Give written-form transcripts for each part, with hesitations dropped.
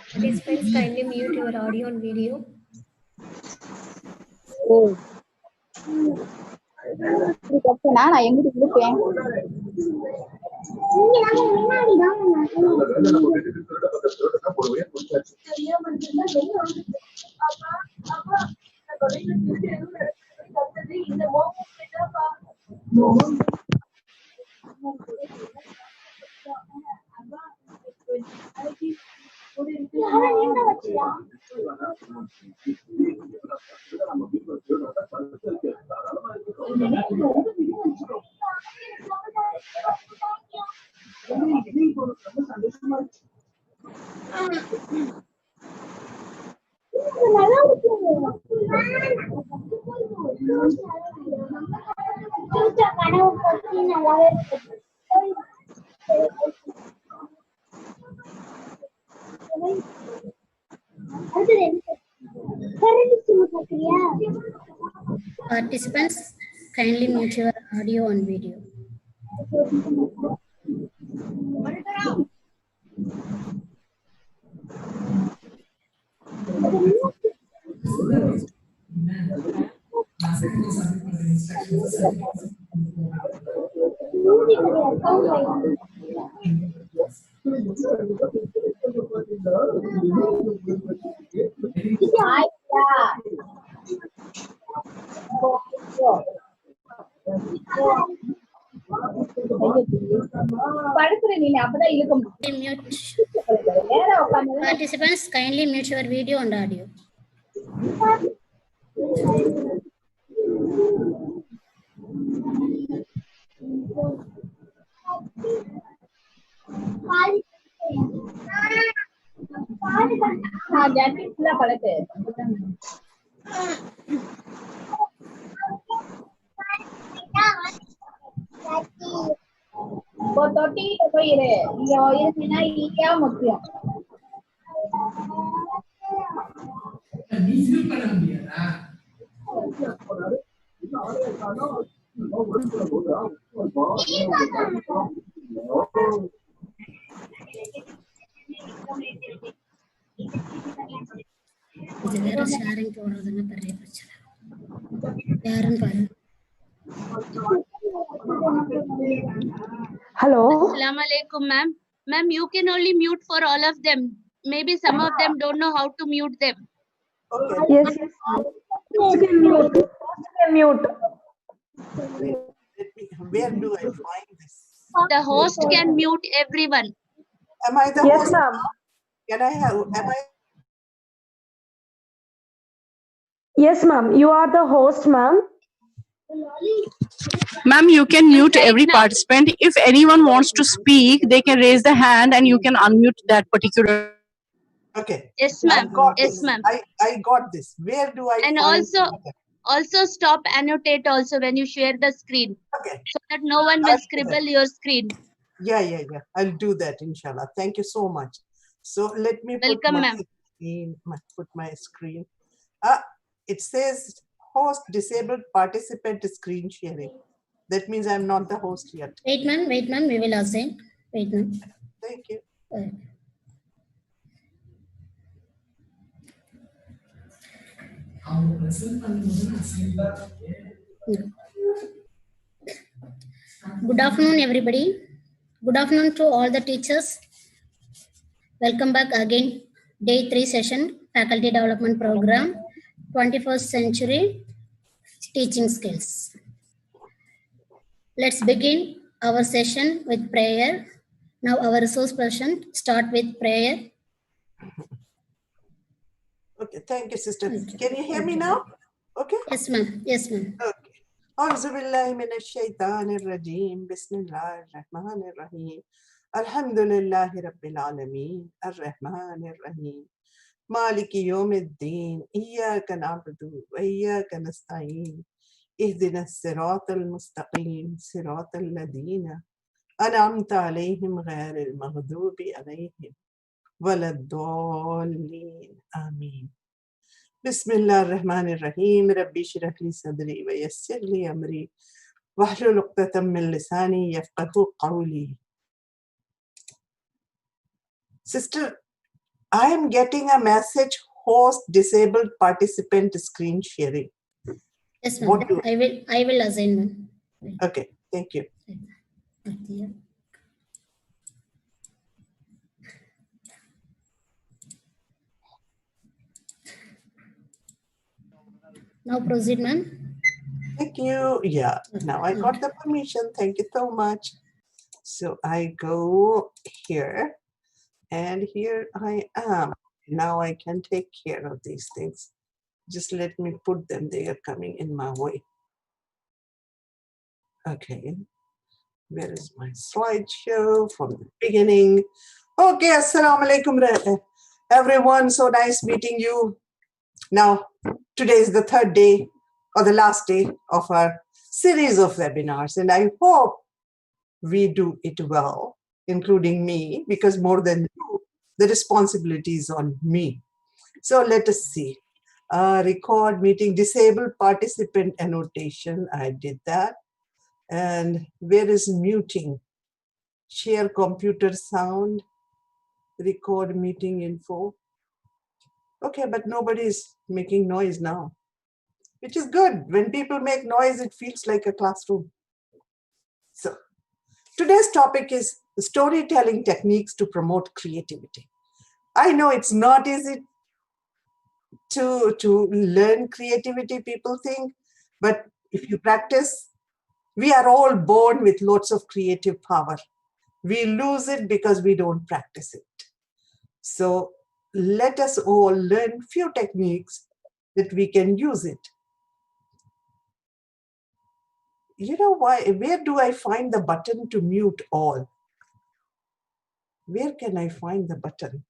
Participants, kindly mute your audio and video. நான் எங்கிட்டு இருப்பேன். Participants, kindly mute your audio and video. Participants, kindly mute your video and audio. இது வேற sharing போடுறதுன்னு பெரிய பிரச்சனை. யாரும் பாருங்க. Hello. Assalamu alaikum, ma'am. Ma'am, you can only mute for all of them. Maybe some of them don't know how to mute them. Yes. You can mute. Mute. Where do I find this? The host can mute everyone. Am I the Yes, host? ma'am. Can I have? Am I? Yes, ma'am. You are the host, ma'am. Ma'am, you can mute right every now. participant. If anyone wants to speak, they can raise the hand and you can unmute that particular. Okay. Yes, I ma'am. got Yes, this. ma'am. I got this. Where do I And find also stop annotate also when you share the screen, Okay. so that no one will I'll do scribble your screen. Yeah. I'll do that, inshallah. Thank you so much. So let me Welcome, ma'am. put my screen. It says host disabled participant screen sharing. That means I'm not the host yet. Wait, ma'am. We will assign. Wait, ma'am. Thank you. Good afternoon, everybody. Good afternoon to all the teachers. Welcome back again. Day 3 session, Faculty Development Program, 21st Century Teaching Skills. Let's begin our session with prayer. Now our resource person start with prayer. Okay, thank you, sister. Okay. Can you hear me now? Okay. Yes, ma'am. Yes, ma'am. Okay. أعوذ بالله من الشيطان الرجيم بسم الله الرحمن الرحيم الحمد لله رب العالمين الرحمن الرحيم مالك يوم الدين إياك نعبد وإياك نستعين اهدنا الصراط المستقيم صراط الذين أنعمت عليهم غير المغضوب عليهم ولا الضالين آمين. Bismillah ar-Rahman ar-Rahim. Rabbi shrah li sadri wa yassir li amri. Wahlul uqdatam min lisani yafqahu qawli. Sister, I am getting a message, host disabled participant screen sharing. Yes, ma'am. What do- I will assign, ma'am. Okay, thank you. Yeah. Now proceed, ma'am. Thank you. Yeah, now I got the permission. Thank you so much. So I go here, and here I am. Now I can take care of these things. Just let me put them. They are coming in my way. Okay. Where is my slideshow from the beginning? Okay, assalamu alaikum everyone. So nice meeting you. Now, today is the third day or the last day of our series of webinars, and I hope we do it well, including me, because more than you, the responsibility is on me. So let us see. Record meeting, disabled participant annotation. I did that. And where is muting? Share computer sound, record meeting info. Okay, but nobody is making noise now, which is good. When people make noise, it feels like a classroom. So today's topic is storytelling techniques to promote creativity. I know it's not easy to learn creativity, people think, but if you practice, we are all born with lots of creative power. We lose it because we don't practice it. So let us all learn few techniques that we can use it. You know why? Where do I find the button to mute all? Where can I find the button?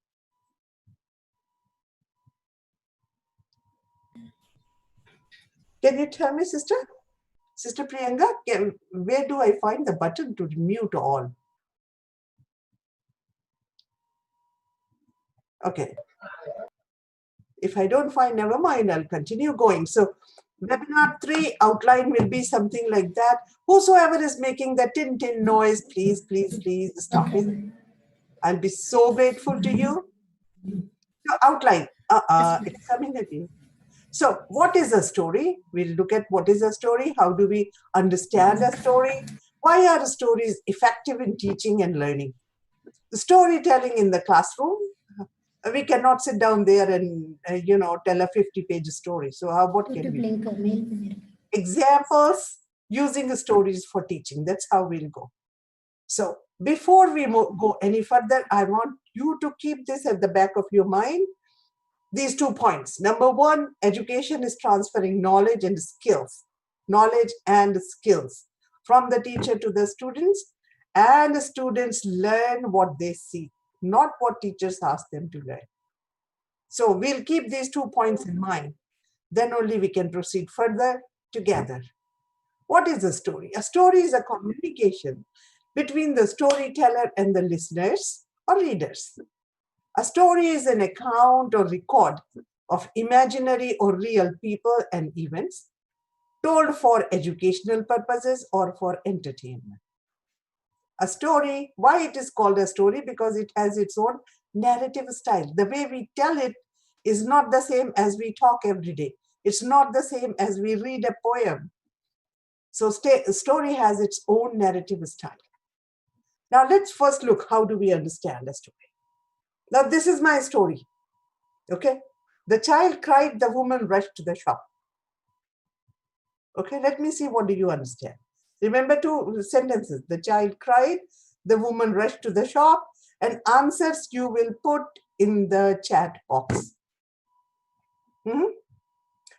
Can you tell me, sister? Sister Priyanka, where do I find the button to mute all? Okay. If I don't find, never mind, I'll continue going. So webinar 3 outline will be something like that. Whosoever is making the tin tin noise, please, please, please stop it. I'll be so grateful to you. So outline, it's coming again. So what is a story? We'll look at what is a story. How do we understand a story? Why are stories effective in teaching and learning? The storytelling in the classroom, we cannot sit down there and tell a 50-page story. So what can we do? Examples using stories for teaching. That's how we'll go. So before we go any further, I want you to keep this at the back of your mind. These 2 points. Number 1, education is transferring knowledge and skills from the teacher to the students, and the students learn what they see, not what teachers ask them to learn. So we'll keep these 2 points in mind. Then only we can proceed further together. What is a story? A story is a communication between the storyteller and the listeners or readers. A story is an account or record of imaginary or real people and events told for educational purposes or for entertainment. A story, why it is called a story? Because it has its own narrative style. The way we tell it is not the same as we talk every day. It's not the same as we read a poem. So story has its own narrative style. Now let's first look, how do we understand a story? Now this is my story. Okay. The child cried, the woman rushed to the shop. Okay, let me see, what do you understand? Remember 2 sentences. The child cried, the woman rushed to the shop, and answers you will put in the chat box.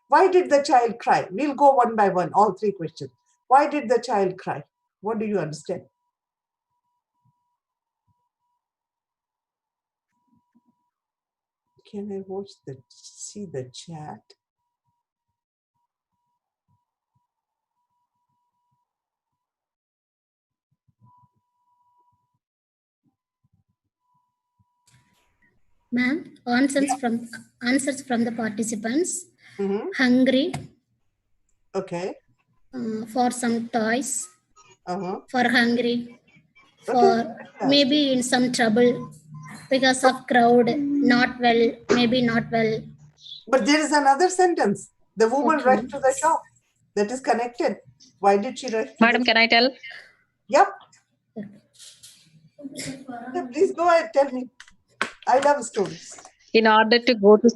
Why did the child cry? We'll go one by one, all 3 questions. Why did the child cry? What do you understand? Can I see the chat? Ma'am, answers from the participants. Mhm. Hungry Okay. for some toys. Uh-huh. For hungry. For Fantastic. maybe in some trouble because of crowd. Not well. Maybe not well. But there is another sentence. The woman Okay. rushed to the shop. That is connected. Why did she rush? Madam, can I tell? Yep. Yeah, please go ahead. Tell me. I love stories. In order to go to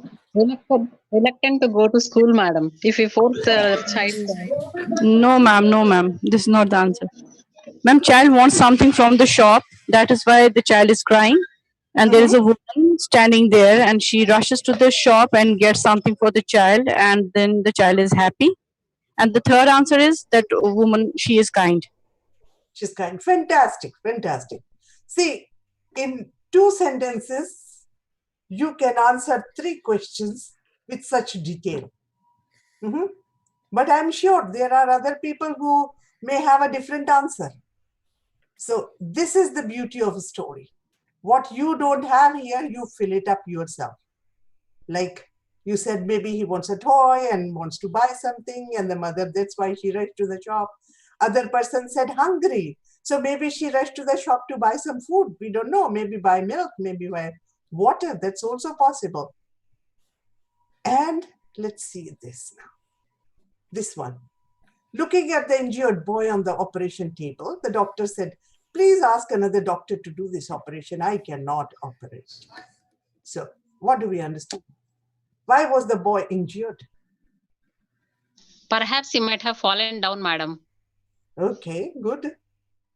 reluctant to go to school, madam. If we force the child, No, ma'am. No, ma'am. This is not the answer. Ma'am, child wants something from the shop. That is why the child is crying. And there is a woman standing there, and she rushes to the shop and gets something for the child, and then the child is happy. And the third answer is that woman, she is kind. She's kind. Fantastic. Fantastic. See, in 2 sentences, you can answer 3 questions with such detail. Mhm. But I'm sure there are other people who may have a different answer. So this is the beauty of a story. What you don't have here, you fill it up yourself. Like you said, maybe he wants a toy and wants to buy something, and the mother, that's why she rushed to the shop. Other person said hungry. So maybe she rushed to the shop to buy some food. We don't know. Maybe buy milk, maybe buy water. That's also possible. And let's see this now. This one. Looking at the injured boy on the operation table, the doctor said, please ask another doctor to do this operation. I cannot operate. So what do we understand? Why was the boy injured? perhaps he might have fallen down, madam. Okay, good.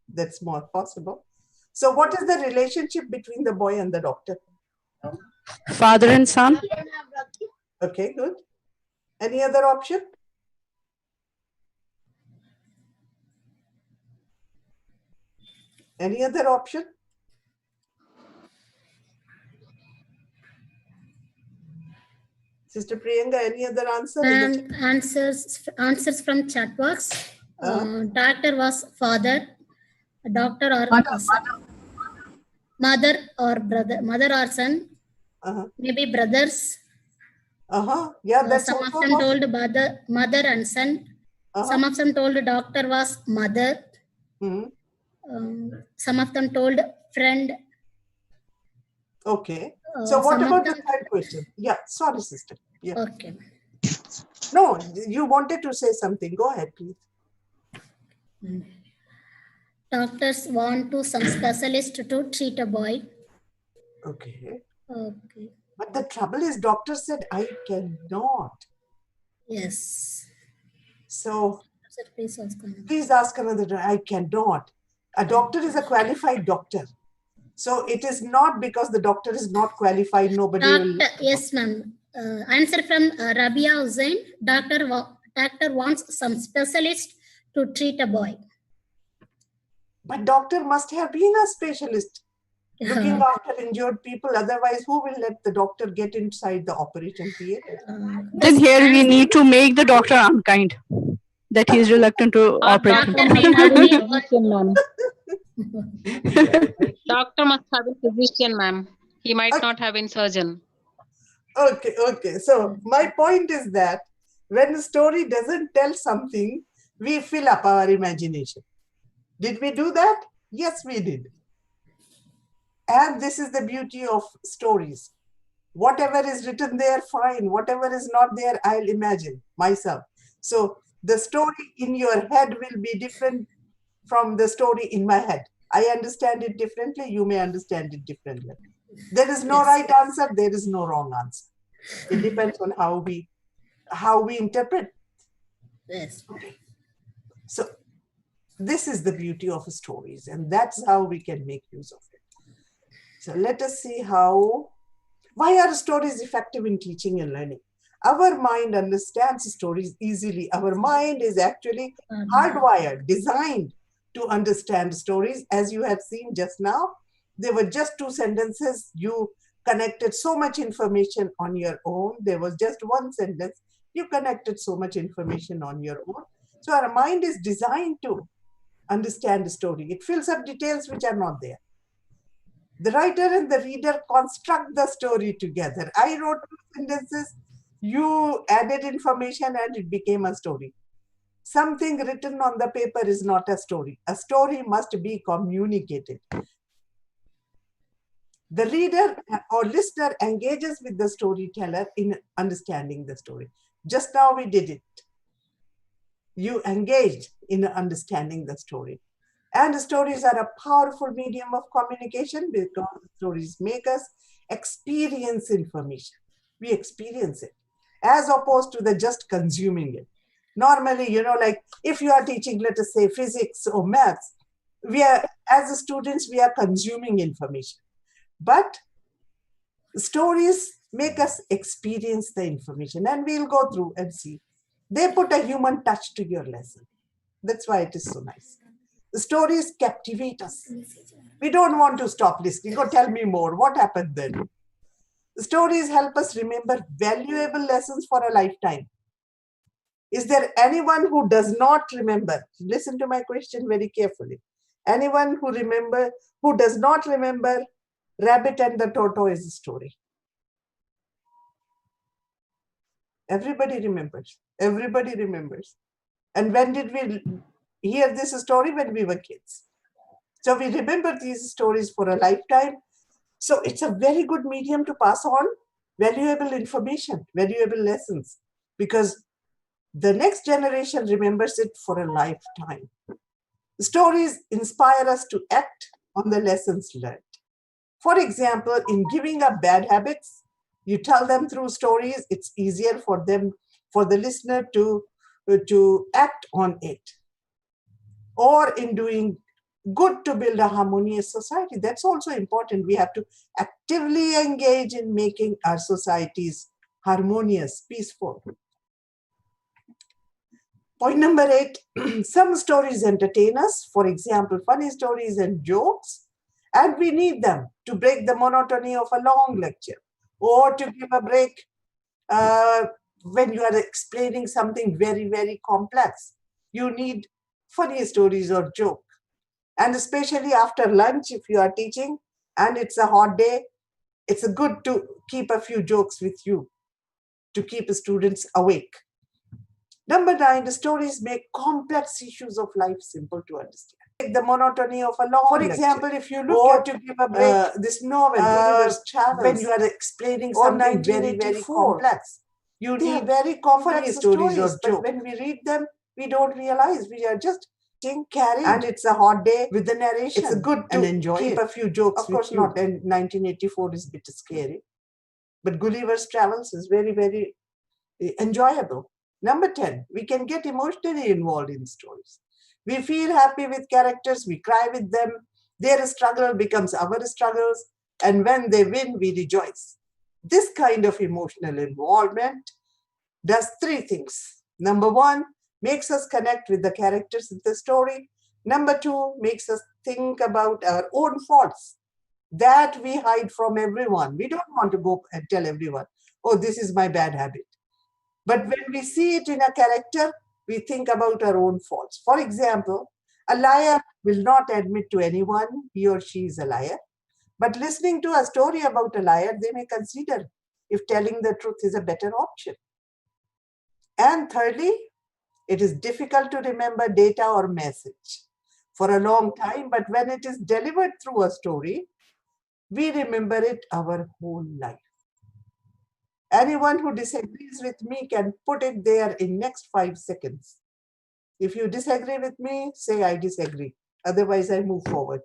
That's more possible. So what is the relationship between the boy and the doctor? Father and son. Okay, good. Any other option? Any other option? Sister Priyanka, any other answer? And answers from chat box. Doctor was father, doctor or son. Mother or brother, mother or son. Maybe brothers. Yeah, that's some also of them possible. told mother and son. Some of them told doctor was mother. Some of them told friend. Okay. So what about the third question? Yeah, sorry, sister. Yeah. Okay. No, you wanted to say something. Go ahead, please. Doctors want to some specialist to treat a boy. Okay. Okay. But the trouble is, doctor said, I cannot. Yes. So please ask another. I cannot. A doctor is a qualified doctor. So it is not because the doctor is not qualified, nobody will. Yes, ma'am. Answer from Rabia Hussain. Doctor wants some specialist to treat a boy. But doctor must have been a specialist looking after injured people. Otherwise, who will let the doctor get inside the operation theater? Then here we need to make the doctor unkind. That he is reluctant to operate. Doctor must have been physician, ma'am. He might not have been surgeon. Okay. So my point is that when the story doesn't tell something, we fill up our imagination. Did we do that? Yes, we did. And this is the beauty of stories. Whatever is written there, fine. Whatever is not there, I'll imagine myself. So the story in your head will be different from the story in my head. I understand it differently. You may understand it differently. There is no right answer. There is no wrong answer. It depends on how we interpret. Yes. Okay. So this is the beauty of stories, and that's how we can make use of it. So let us see why are stories effective in teaching and learning? Our mind understands stories easily. Our mind is actually hardwired, designed to understand stories. As you have seen just now, there were just 2 sentences. You connected so much information on your own. There was just 1 sentence. You connected so much information on your own. So our mind is designed to understand the story. It fills up details which are not there. The writer and the reader construct the story together. I wrote 2 sentences, you added information, and it became a story. Something written on the paper is not a story. A story must be communicated. The reader or listener engages with the storyteller in understanding the story. Just now we did it. You engaged in understanding the story. And stories are a powerful medium of communication because stories make us experience information. We experience it as opposed to the just consuming it. Normally, like if you are teaching, let us say, physics or maths, as students, we are consuming information. But stories make us experience the information, and we'll go through and see. They put a human touch to your lesson. That's why it is so nice. The stories captivate us. We don't want to stop listening. Go tell me more. What happened then? The stories help us remember valuable lessons for a lifetime. Is there anyone who does not remember? Listen to my question very carefully. Anyone who does not remember Rabbit and the Tortoise story? Everybody remembers. Everybody remembers. And when did we hear this story? When we were kids. So we remember these stories for a lifetime. So it's a very good medium to pass on valuable information, valuable lessons, because the next generation remembers it for a lifetime. Stories inspire us to act on the lessons learned. For example, in giving up bad habits, you tell them through stories, it's easier for the listener to act on it. Or in doing good to build a harmonious society. That's also important. We have to actively engage in making our societies harmonious, peaceful. Point number 8, some stories entertain us. For example, funny stories and jokes, and we need them to break the monotony of a long lecture or to give a break when you are explaining something very, very complex. You need funny stories or jokes. And especially after lunch, if you are teaching and it's a hot day, it's good to keep a few jokes with you to keep students awake. Number 9, the stories make complex issues of life simple to understand. The monotony of a long lecture. For example, if you look at to give a break, this novel, Gulliver's Travels, when you are explaining something very, very complex, you need very complex stories or jokes. But when we read them, we don't realize we are just carried, and it's a hot day with the narration. It's good to enjoy keep a few jokes. Of course not. And 1984 is a bit scary, but Gulliver's Travels is very, very enjoyable. Number 10, we can get emotionally involved in stories. We feel happy with characters, we cry with them, their struggle becomes our struggles, and when they win, we rejoice. This kind of emotional involvement does 3 things. Number 1, makes us connect with the characters in the story. Number 2, makes us think about our own faults that we hide from everyone. We don't want to go and tell everyone, oh, this is my bad habit. But when we see it in a character, we think about our own faults. For example, a liar will not admit to anyone he or she is a liar. But listening to a story about a liar, they may consider if telling the truth is a better option. And thirdly, it is difficult to remember data or message for a long time, but when it is delivered through a story, we remember it our whole life. Anyone who disagrees with me can put it there in next 5 seconds. If you disagree with me, say I disagree. Otherwise, I move forward.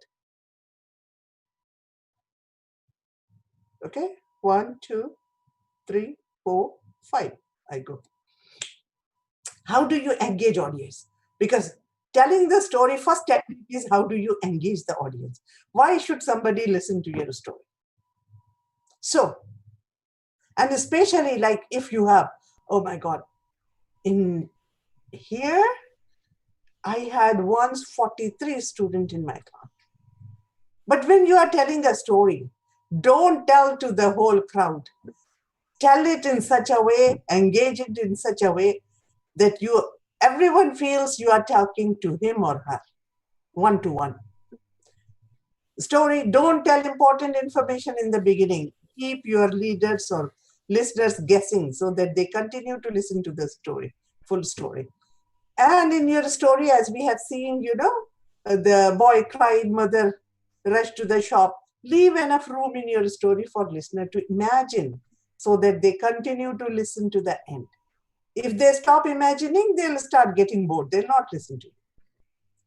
Okay, 1, 2, 3, 4, 5. I go. How do you engage audience? Because telling the story, first technique is how do you engage the audience? Why should somebody listen to your story? So, and especially like if you have, oh my God, in here, I had once 43 students in my class. But when you are telling a story, don't tell to the whole crowd. Tell it in such a way, engage it in such a way that everyone feels you are talking to him or her, one-to-one. Story, don't tell important information in the beginning. Keep your leaders or listeners guessing so that they continue to listen to the story, full story. And in your story, as we have seen, the boy cried, mother rushed to the shop. Leave enough room in your story for listener to imagine so that they continue to listen to the end. If they stop imagining, they'll start getting bored. They'll not listen to you.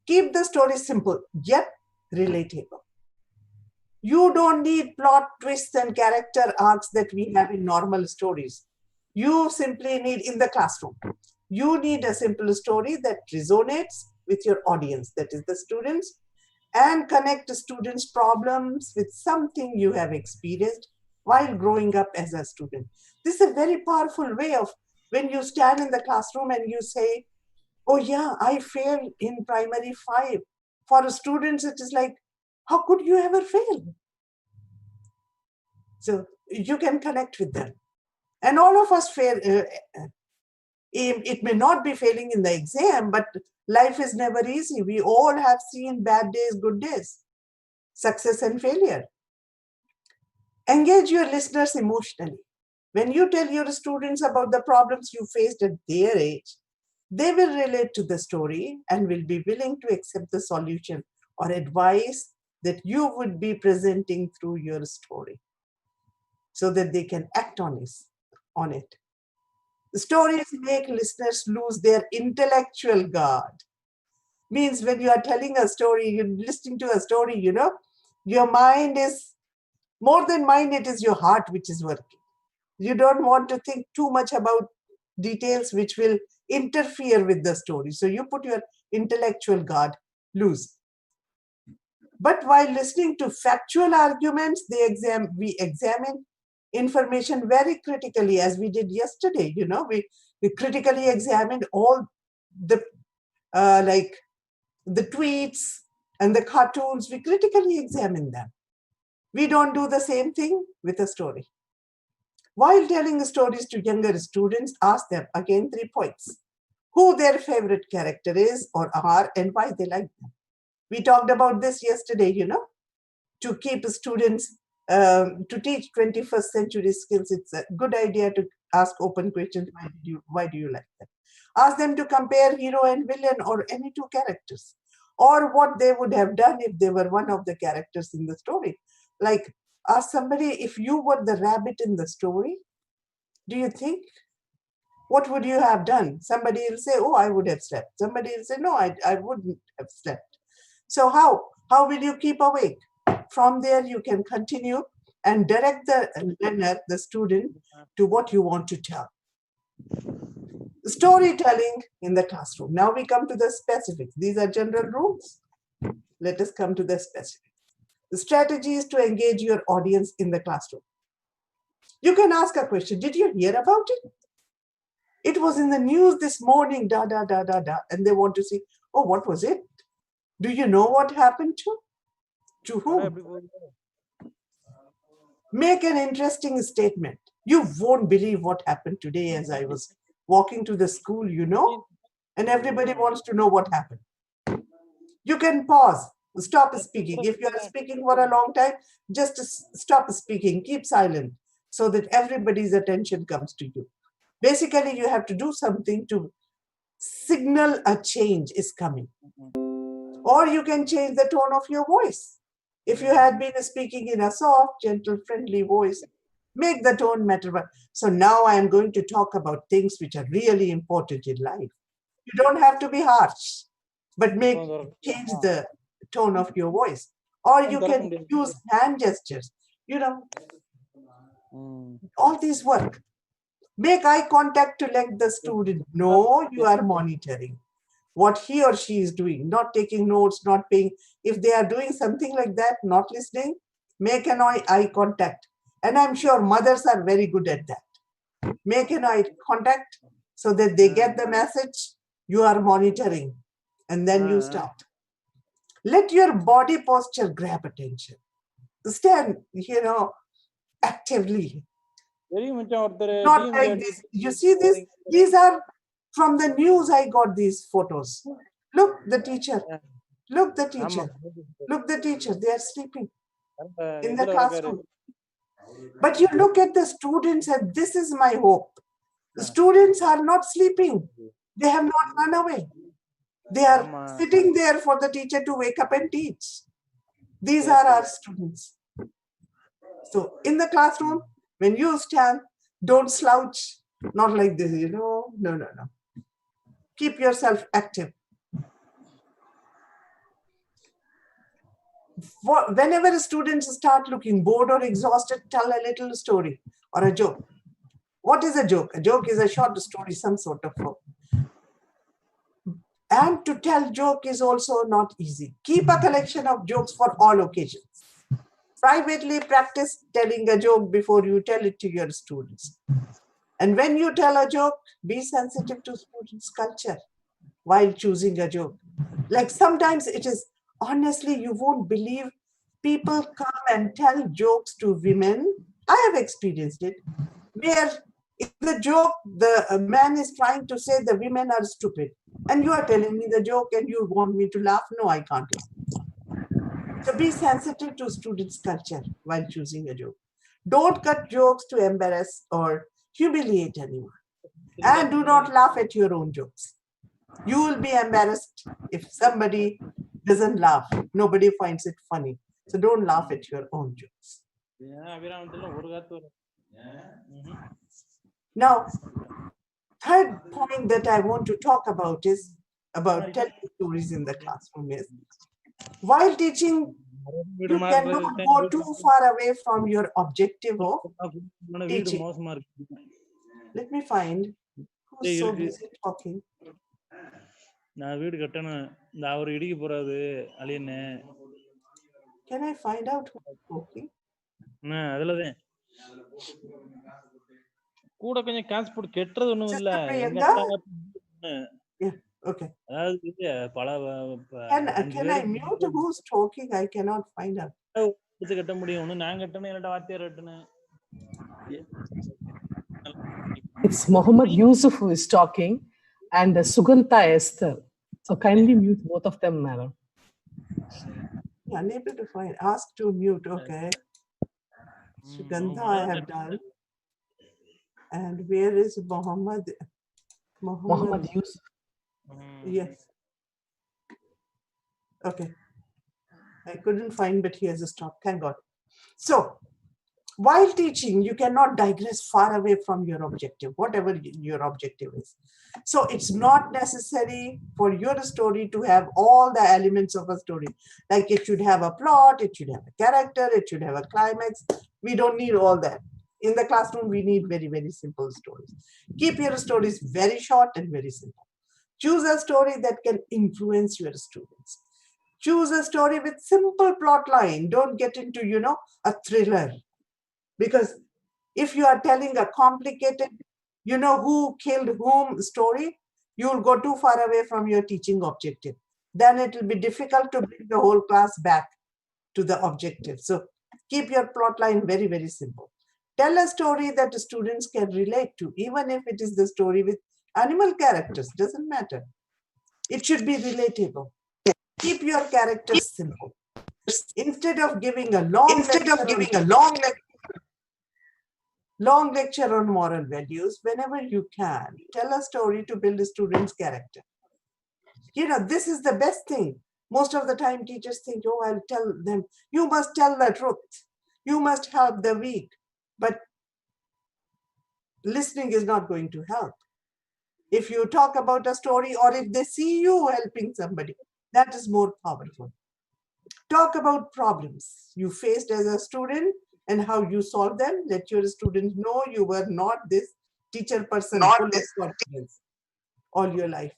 Keep the story simple, yet relatable. You don't need plot twists and character arcs that we have in normal stories. You simply need in the classroom. You need a simple story that resonates with your audience, that is the students, and connect the students' problems with something you have experienced while growing up as a student. This is a very powerful way of when you stand in the classroom and you say, oh yeah, I failed in primary 5. For students, it is like, how could you ever fail? So you can connect with them. And all of us fail. It may not be failing in the exam, but life is never easy. We all have seen bad days, good days, success and failure. Engage your listeners emotionally. When you tell your students about the problems you faced at their age, they will relate to the story and will be willing to accept the solution or advice that you would be presenting through your story so that they can act on it. The stories make listeners lose their intellectual guard. Means when you are telling a story, you're listening to a story, your mind is more than mind, it is your heart which is working. You don't want to think too much about details which will interfere with the story. So you put your intellectual guard loose. But while listening to factual arguments, we examine information very critically, as we did yesterday. We critically examined all the the tweets and the cartoons. We critically examine them. We don't do the same thing with a story. While telling stories to younger students, ask them again 3 points: who their favorite character is or are and why they like them. We talked about this yesterday, to keep students, to teach 21st century skills. It's a good idea to ask open questions. Why do you like them? Ask them to compare hero and villain or any 2 characters, or what they would have done if they were one of the characters in the story. Like, ask somebody, if you were the rabbit in the story, do you think, what would you have done? Somebody will say, oh, I would have slept. Somebody will say, no, I wouldn't have slept. So how will you keep awake? From there, you can continue and direct the learner, the student, to what you want to tell. Storytelling in the classroom. Now we come to the specifics. These are general rules. Let us come to the specifics. The strategies to engage your audience in the classroom. You can ask a question. Did you hear about it? It was in the news this morning, da, da, da, da, da. And they want to see, oh, what was it? Do you know what happened to? To whom? Make an interesting statement. You won't believe what happened today as I was walking to the school, and everybody wants to know what happened. You can pause, stop speaking. If you are speaking for a long time, just stop speaking, keep silent so that everybody's attention comes to you. Basically, you have to do something to signal a change is coming. Or you can change the tone of your voice. If you had been speaking in a soft, gentle, friendly voice, make the tone matter. So now I am going to talk about things which are really important in life. You don't have to be harsh, but change the tone of your voice. Or you can use hand gestures. All these work. Make eye contact to let the student know you are monitoring what he or she is doing, not taking notes, not paying. If they are doing something like that, not listening, make an eye contact. And I'm sure mothers are very good at that. Make an eye contact so that they get the message, you are monitoring, and then you start. Let your body posture grab attention. Stand, actively. Not like this. You see this? These are from the news. I got these photos. Look, the teacher. Look the teacher. Look the teacher. They are sleeping in the classroom. But you look at the students, and this is my hope. The students are not sleeping. They have not run away. They are sitting there for the teacher to wake up and teach. These are our students. So in the classroom, when you stand, don't slouch, not like this, No. Keep yourself active. Whenever students start looking bored or exhausted, tell a little story or a joke. What is a joke? A joke is a short story, some sort of flow. And to tell joke is also not easy. Keep a collection of jokes for all occasions. Privately practice telling a joke before you tell it to your students. And when you tell a joke, be sensitive to students' culture while choosing a joke. Like sometimes it is, honestly, you won't believe people come and tell jokes to women. I have experienced it, where in the joke, the man is trying to say the women are stupid. And you are telling me the joke and you want me to laugh? No, I can't laugh. So be sensitive to students' culture while choosing a joke. Don't cut jokes to embarrass or humiliate anyone. And do not laugh at your own jokes. You will be embarrassed if somebody doesn't laugh. Nobody finds it funny. So don't laugh at your own jokes. Now, third point that I want to talk about is about telling stories in the classroom. Is while teaching, you cannot go too far away from your objective of teaching. Let me find who's so busy talking. Can I find out who's talking? கூட கொஞ்சம் காசு போட்டு கெட்டுறது ஒண்ணும் இல்ல Sister எங்க Priyanka? அப்பா Yeah, okay. அதாவது பல Can I mute who's talking? I cannot find out. கட்ட முடியும் ஒண்ணு நான் கட்டணும் இல்ல வாத்தியார் கட்டணும் It's Mohammed Yusuf who is talking and Suganta Esther. So kindly mute both of them, madam. Unable to find. Ask to mute. Okay. Sugandha I have done. And where is Mohammed? Mohammed Yusuf. Yes. Okay. I couldn't find, but he has stopped. Thank God. So, while teaching, you cannot digress far away from your objective, whatever your objective is. So, it's not necessary for your story to have all the elements of a story. Like it should have a plot, it should have a character, it should have a climax. We don't need all that. In the classroom, we need very, very simple stories. Keep your stories very short and very simple. Choose a story that can influence your students. Choose a story with simple plot line. Don't get into, a thriller. Because if you are telling a complicated, who killed whom story, you will go too far away from your teaching objective. Then it will be difficult to bring the whole class back to the objective. So keep your plot line very, very simple. Tell a story that the students can relate to, even if it is the story with animal characters, doesn't matter. It should be relatable. Keep your characters simple. Instead of giving a long lecture on moral values, whenever you can, tell a story to build a student's character. This is the best thing. Most of the time, teachers think, oh, I'll tell them, you must tell the truth. You must help the weak. But listening is not going to help. If you talk about a story or if they see you helping somebody, that is more powerful. Talk about problems you faced as a student and how you solve them. Let your students know you were not this teacher person full of confidence all your life.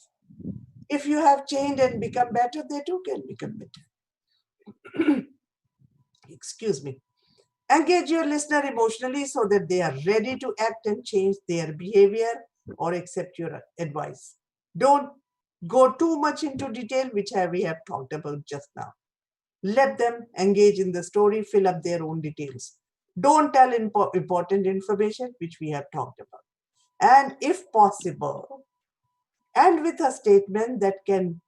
If you have changed and become better, they too can become better. Excuse me. Engage your listener emotionally so that they are ready to act and change their behavior or accept your advice. Don't go too much into detail, which we have talked about just now. Let them engage in the story, fill up their own details. Don't tell important information, which we have talked about. And if possible, end with a statement that can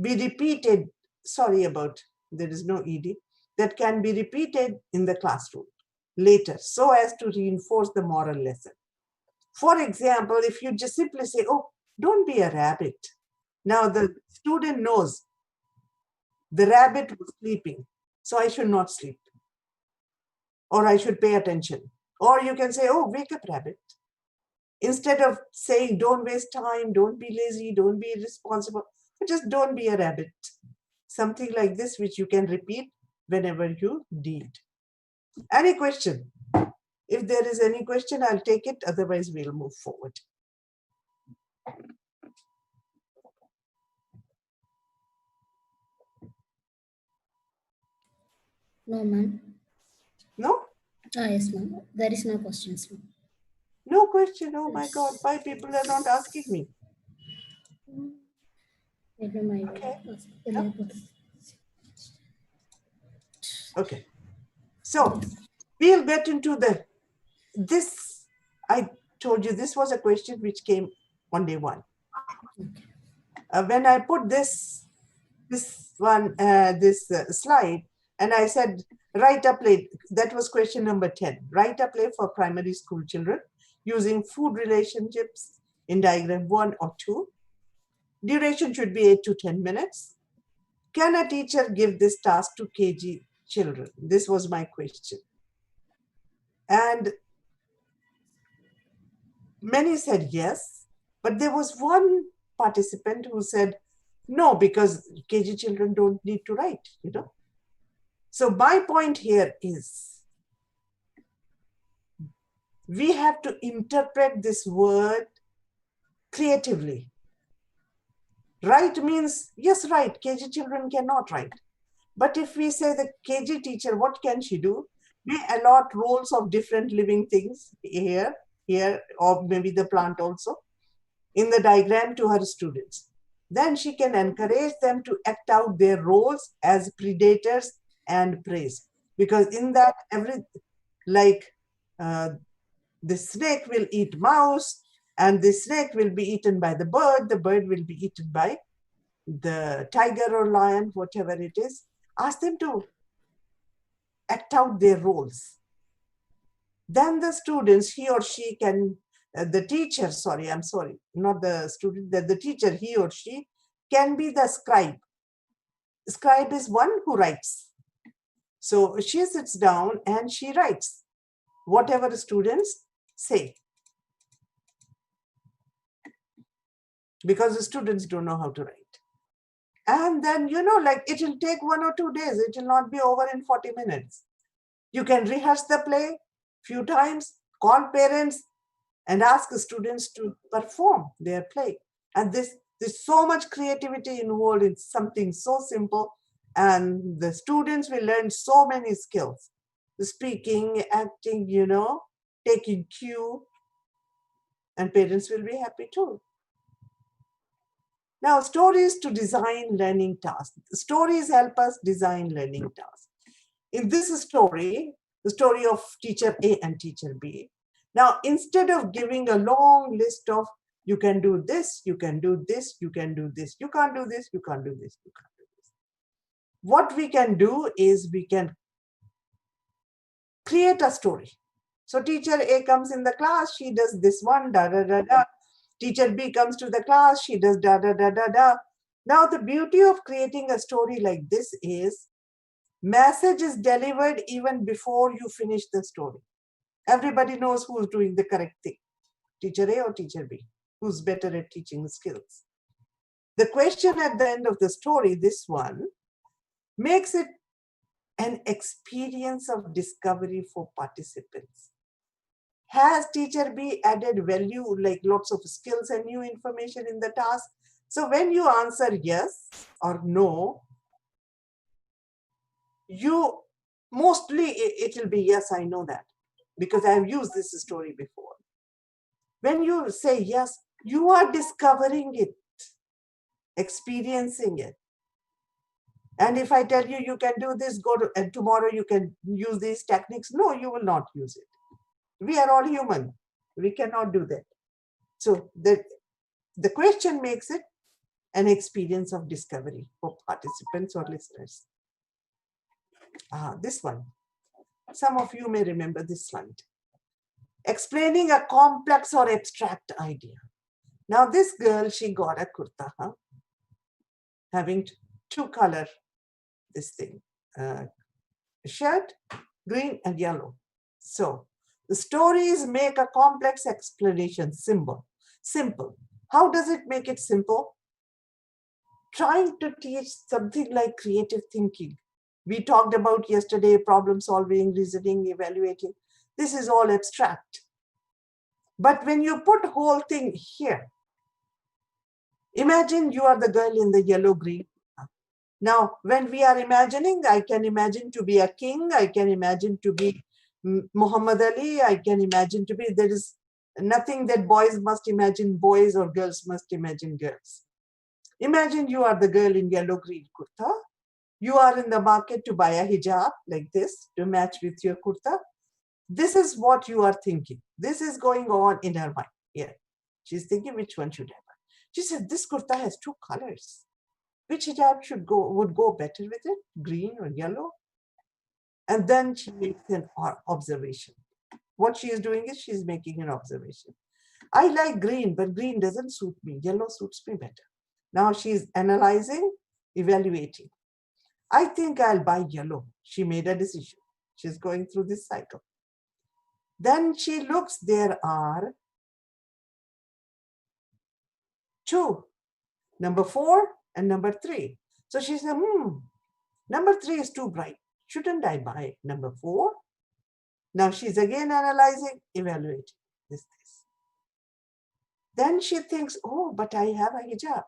be repeated sorry about, there is no ed, that can be repeated in the classroom later so as to reinforce the moral lesson. For example, if you just simply say, oh, don't be a rabbit. Now the student knows the rabbit was sleeping, so I should not sleep, or I should pay attention. Or you can say, oh, wake up, rabbit. Instead of saying, don't waste time, don't be lazy, don't be irresponsible, just don't be a rabbit. Something like this, which you can repeat whenever you need. Any question? If there is any question, I'll take it. Otherwise, we'll move forward. No, ma'am. No? Yes, ma'am. There is no questions, ma'am. No question. Oh my God, why people are not asking me? Okay. No? Okay. So we'll get into this. I told you this was a question which came on day one. When I put this slide, and I said, write a play. That was question number 10. Write a play for primary school children using food relationships in diagram 1 or 2. Duration should be 8 to 10 minutes. Can a teacher give this task to KG children? This was my question. And many said yes, but there was one participant who said no, because KG children don't need to write, you know. So my point here is we have to interpret this word creatively. Write means, yes, write. KG children cannot write. But if we say the KG teacher, what can she do? We allot roles of different living things here, or maybe the plant also, in the diagram to her students. Then she can encourage them to act out their roles as predators and prey. Because in that, the snake will eat mouse, and the snake will be eaten by the bird will be eaten by the tiger or lion, whatever it is. Ask them to act out their roles. Then the students, he or she can, the teacher, not the student, the teacher, he or she can be the scribe. Scribe is one who writes. So she sits down and she writes whatever the students say. Because the students don't know how to write. And then, you know, like it will take 1 or 2 days. It will not be over in 40 minutes. You can rehearse the play few times, call parents, and ask the students to perform their play. And there's so much creativity involved in something so simple, and the students will learn so many skills. Speaking, acting, you know, taking cue, and parents will be happy too. Now, stories to design learning tasks. Stories help us design learning tasks. In this story, the story of teacher A and teacher B. Now, instead of giving a long list of, you can do this, you can do this, you can do this, you can't do this, you can't do this, you can't do this. What we can do is we can create a story. So teacher A comes in the class, she does this one, da, da, da, da. Teacher B comes to the class, she does da, da, da, da, da. Now, the beauty of creating a story like this is message is delivered even before you finish the story. Everybody knows who's doing the correct thing, teacher A or teacher B, who's better at teaching skills. The question at the end of the story, this one, makes it an experience of discovery for participants. Has teacher B added value, like lots of skills and new information in the task? So when you answer yes or no, you mostly it will be yes, I know that, because I've used this story before. When you say yes, you are discovering it, experiencing it. And if I tell you, you can do this, and tomorrow you can use these techniques, no, you will not use it. We are all human. We cannot do that. So the question makes it an experience of discovery for participants or listeners. This one. Some of you may remember this slide. Explaining a complex or abstract idea. Now this girl, she got a kurta, having two color, this thing, shirt, green and yellow. So the stories make a complex explanation simple. How does it make it simple? Trying to teach something like creative thinking. We talked about yesterday problem solving, reasoning, evaluating. This is all abstract. But when you put whole thing here, imagine you are the girl in the yellow green. Now, when we are imagining, I can imagine to be a king, I can imagine to be Muhammad Ali, I can imagine to be, there is nothing that boys must imagine boys or girls must imagine girls. Imagine you are the girl in yellow green kurta. You are in the market to buy a hijab like this to match with your kurta. This is what you are thinking. This is going on in her mind. Yeah. She's thinking which one should I buy. She said, this kurta has two colors. Which hijab would go better with it, green or yellow? And then she makes an observation. What she is doing is she's making an observation. I like green, but green doesn't suit me. Yellow suits me better. Now she's analyzing, evaluating. I think I'll buy yellow. She made a decision. She's going through this cycle. Then she looks, there are two, number 4 and number 3. So she said, number 3 is too bright. Shouldn't I buy number 4? Now she's again analyzing, evaluating this. Then she thinks, oh, but I have a hijab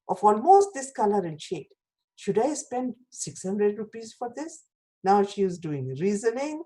of almost this color and shade. Should I spend 600 rupees for this? Now she is doing reasoning,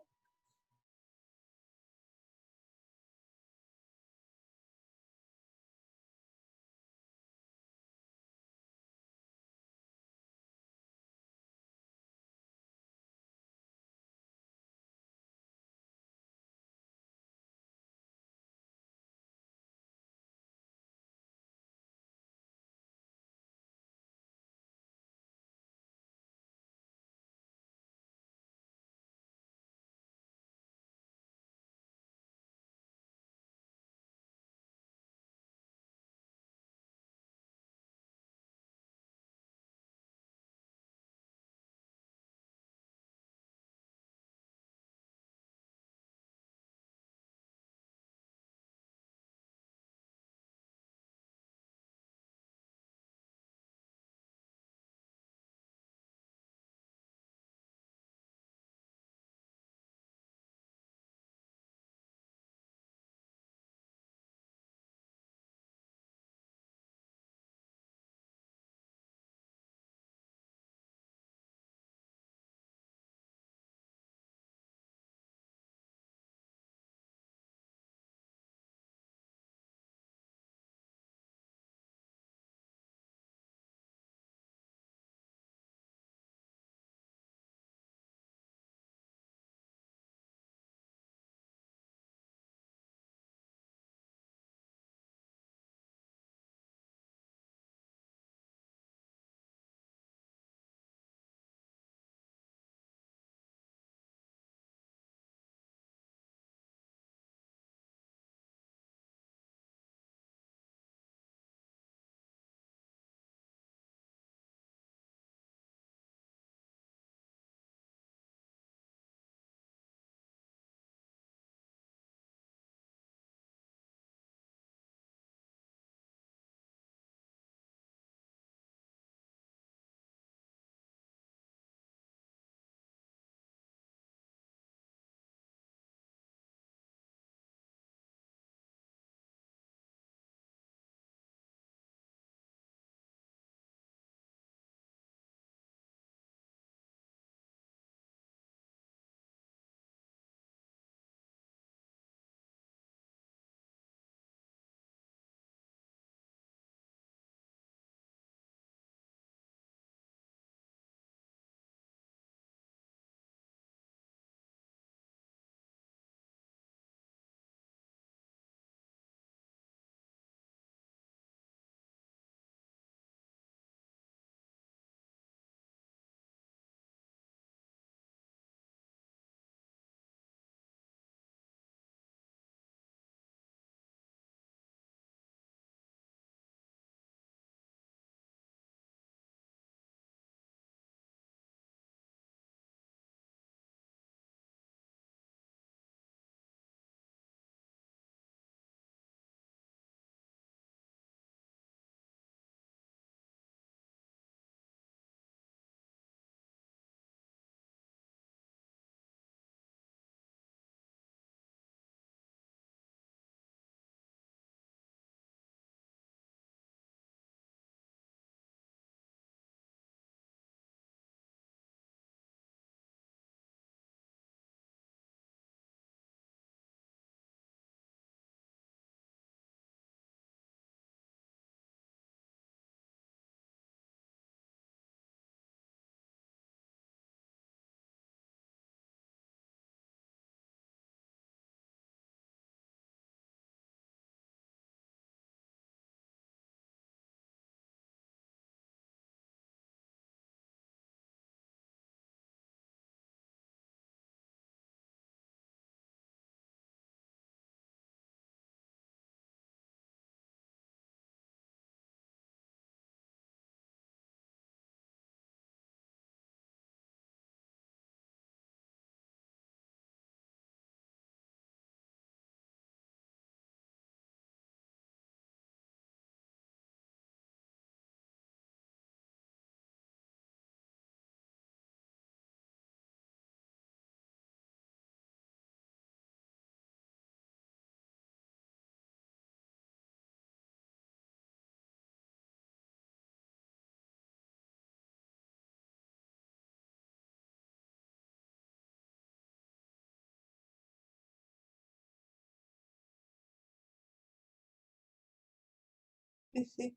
You see?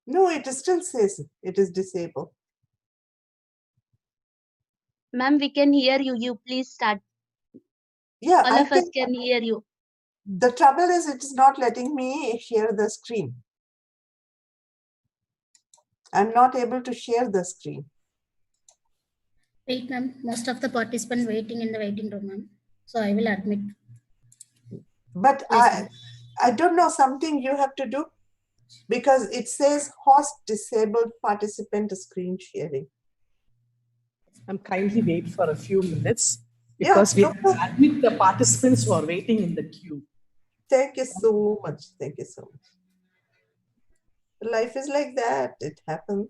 No, it still says it is disabled. Ma'am, we can hear you. You please start. Yeah, All of us can hear you. The trouble is it is not letting me share the screen. I'm not able to share the screen. Wait, ma'am. Most of the participants waiting in the waiting room, ma'am. So I will admit. But Yes, I don't know, something you have to do, because it says host disabled participant screen sharing. I'm kindly wait for a few minutes Yeah, because we no have to problem. admit the participants who are waiting in the queue. Thank you so much. Thank you so much. Life is like that. It happens.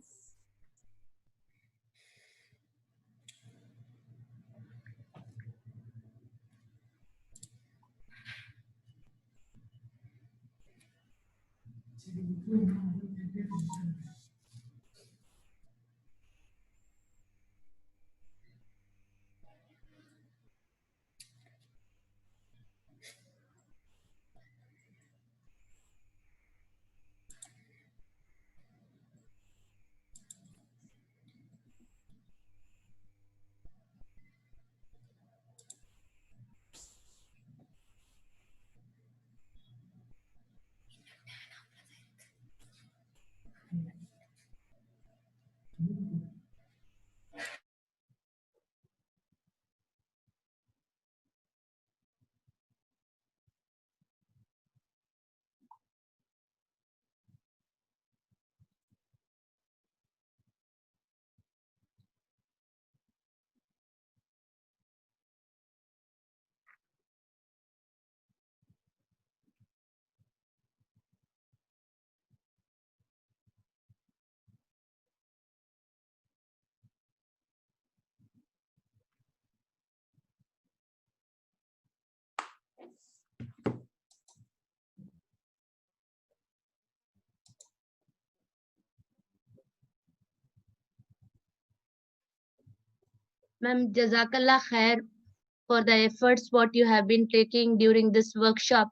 Ma'am, Jazakallah khair for the efforts what you have been taking during this workshop.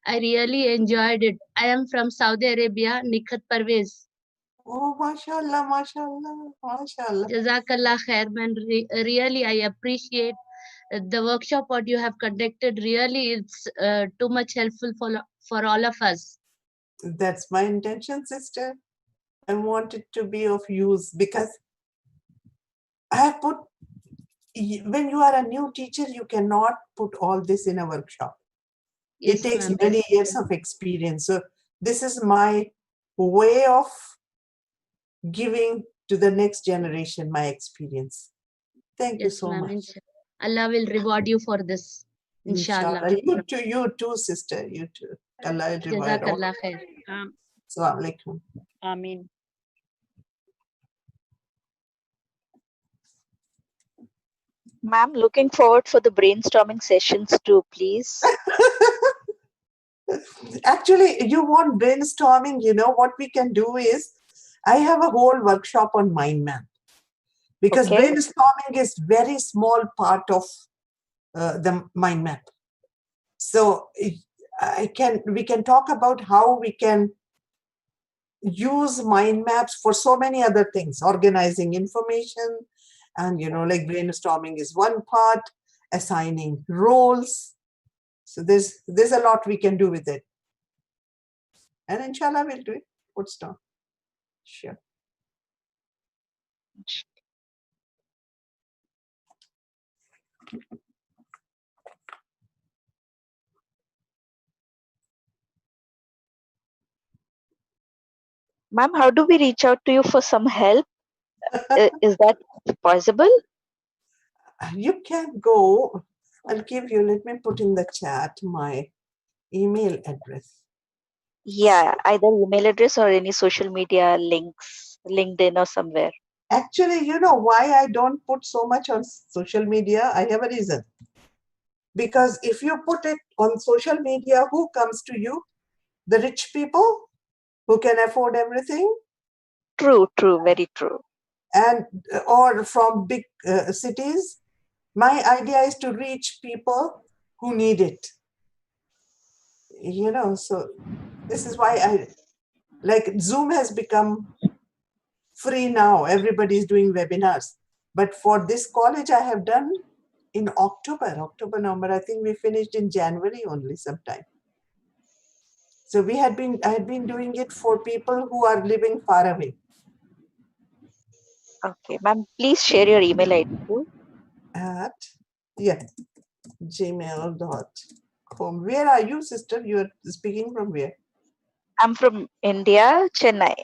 I really enjoyed it. I am from Saudi Arabia, Nikhat Parvez. Oh, mashallah, mashallah, mashallah. Jazakallah khair, man. Really, I appreciate the workshop what you have conducted. Really, it's too much helpful for all of us. That's my intention, sister. I want it to be of use, because I have put, when you are a new teacher, you cannot put all this in a workshop. Yes, It takes ma'am. many years of experience. So this is my way of giving to the next generation my experience. Thank you Yes, so ma'am. much. Allah will reward you for this. Inshallah. Inshallah. You too, sister. You too. Allah will reward all. Jazakallah khair. Assalamu alaikum. Ameen. Ma'am, looking forward for the brainstorming sessions too, please. Actually, you want brainstorming, you know, what we can do is, I have a whole workshop on mind map, because Okay. brainstorming is very small part of the mind map. So we can talk about how we can use mind maps for so many other things, organizing information, and, you know, like brainstorming is one part, assigning roles. So there's a lot we can do with it. And inshallah, we'll do it. What's not? Sure. Ma'am, how do we reach out to you for some help? Is that possible? You can go, I'll give you, let me put in the chat my email address. Yeah, either email address or any social media links, LinkedIn or somewhere. Actually, you know why I don't put so much on social media? I have a reason. Because if you put it on social media, who comes to you? The rich people who can afford everything? True, very true. And or from big cities. My idea is to reach people who need it. you know, so this is why Zoom has become free now. Everybody is doing webinars. But for this college, I have done in October, November. I think we finished in January only sometime. So I had been doing it for people who are living far away. Okay, ma'am, please share your email ID too. At gmail.com. Where are you, sister? You are speaking from where? I'm from India, Chennai.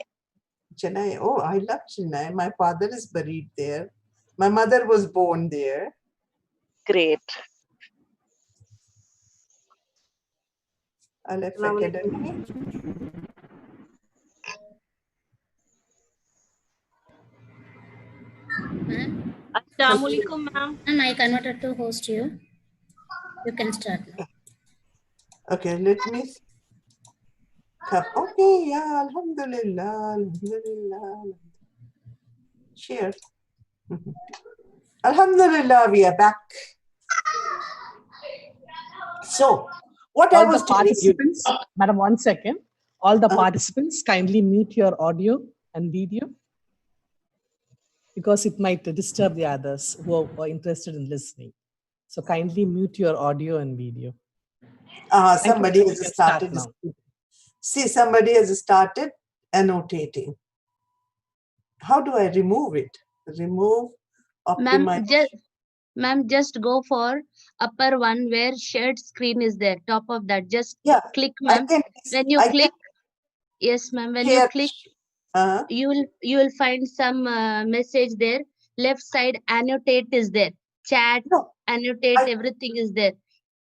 Chennai. Oh, I love Chennai. My father is buried there. My mother was born there. Great. Aleph Academy. Assalamualaikum, ma'am. And I converted to host you. You can start now. Okay, let me. Okay, yeah, Alhamdulillah, Alhamdulillah. Share. Alhamdulillah, we are back. So, what I All was the telling you. participants, madam, 1 second. All the participants kindly mute your audio and video because it might disturb the others who are interested in listening. So kindly mute your audio and video. Somebody You has can started. start now. See, somebody has started annotating. How do I remove it? Remove, optimize. Ma'am, just go for upper one where shared screen is there. Top of that, just click, ma'am. When you click, yes, ma'am. When you click, you will find some message there. Left side annotate is there. Chat, annotate, everything is there.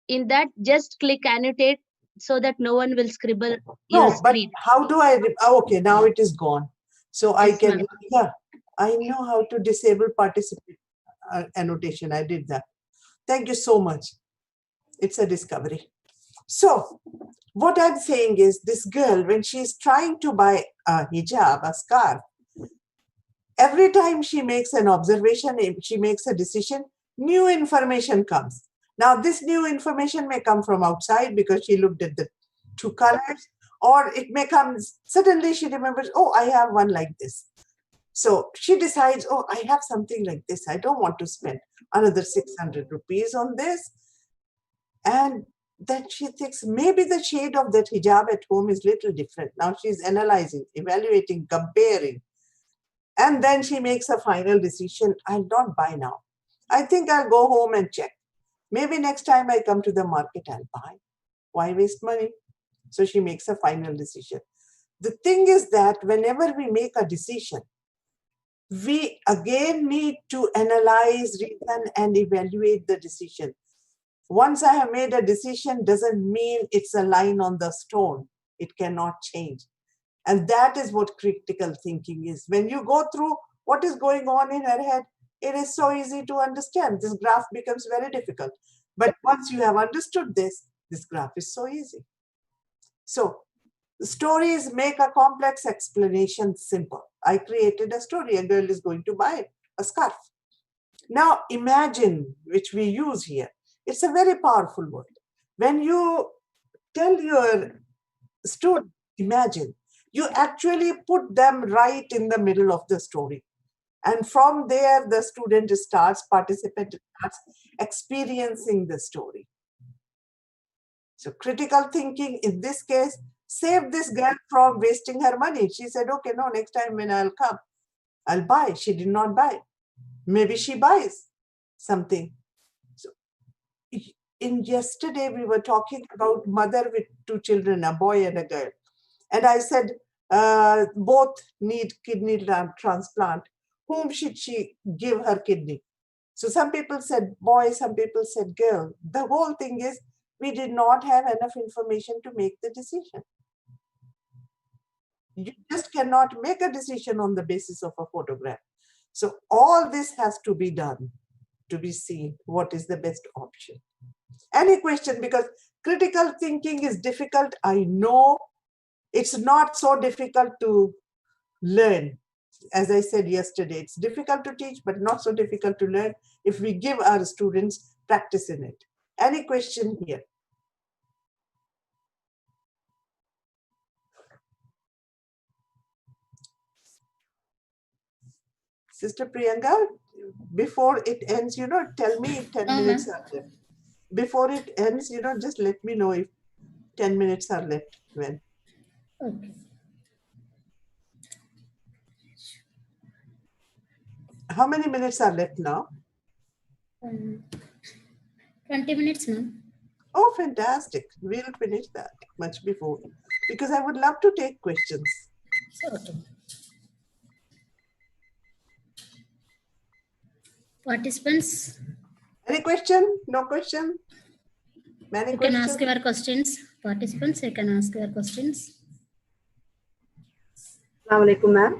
In that, just click annotate so that no one will scribble your screen. But how do I? Okay, now it is gone. So I can. I know how to disable participant annotation. I did that. Thank you so much. It's a discovery. So what I'm saying is, this girl, when she's trying to buy a hijab, a scarf, every time she makes an observation, she makes a decision, new information comes. Now, this new information may come from outside because she looked at the two colors, or it may come, suddenly she remembers, oh, I have one like this. So she decides, oh, I have something like this. I don't want to spend another 600 rupees on this. And then she thinks maybe the shade of that hijab at home is little different. Now she's analyzing, evaluating, comparing. And then she makes a final decision. I'll not buy now. I think I'll go home and check. Maybe next time I come to the market, I'll buy. Why waste money? So she makes a final decision. The thing is that whenever we make a decision, we again need to analyze, reason, and evaluate the decision. Once I have made a decision, doesn't mean it's a line on the stone. It cannot change. And that is what critical thinking is. When you go through what is going on in her head, it is so easy to understand. This graph becomes very difficult. But once you have understood this graph is so easy. So stories make a complex explanation simple. I created a story. A girl is going to buy a scarf. Now imagine, which we use here. It's a very powerful word. When you tell your student, imagine, you actually put them right in the middle of the story. And from there, the student starts, participant starts experiencing the story. So critical thinking, in this case, saved this girl from wasting her money. She said, okay, no, next time when I'll come, I'll buy. She did not buy. Maybe she buys something. So in yesterday, we were talking about mother with two children, a boy and a girl. And I said, both need kidney transplant. Whom should she give her kidney? So some people said boy, some people said girl. The whole thing is we did not have enough information to make the decision. You just cannot make a decision on the basis of a photograph. So all this has to be done to be seen what is the best option. Any question? Because critical thinking is difficult. I know it's not so difficult to learn. As I said yesterday, it's difficult to teach, but not so difficult to learn if we give our students practice in it. Any question here? Sister Priyanka, before it ends, tell me if 10 minutes are left. Before it ends, just let me know if 10 minutes are left. When? Okay. How many minutes are left now? 20 minutes, ma'am. Oh, fantastic. We'll finish that much before, because I would love to take questions. Okay. Participants, Any question? No question? Many you can questions? ask your questions. Participants, you can ask your questions. Assalamu alaikum, ma'am.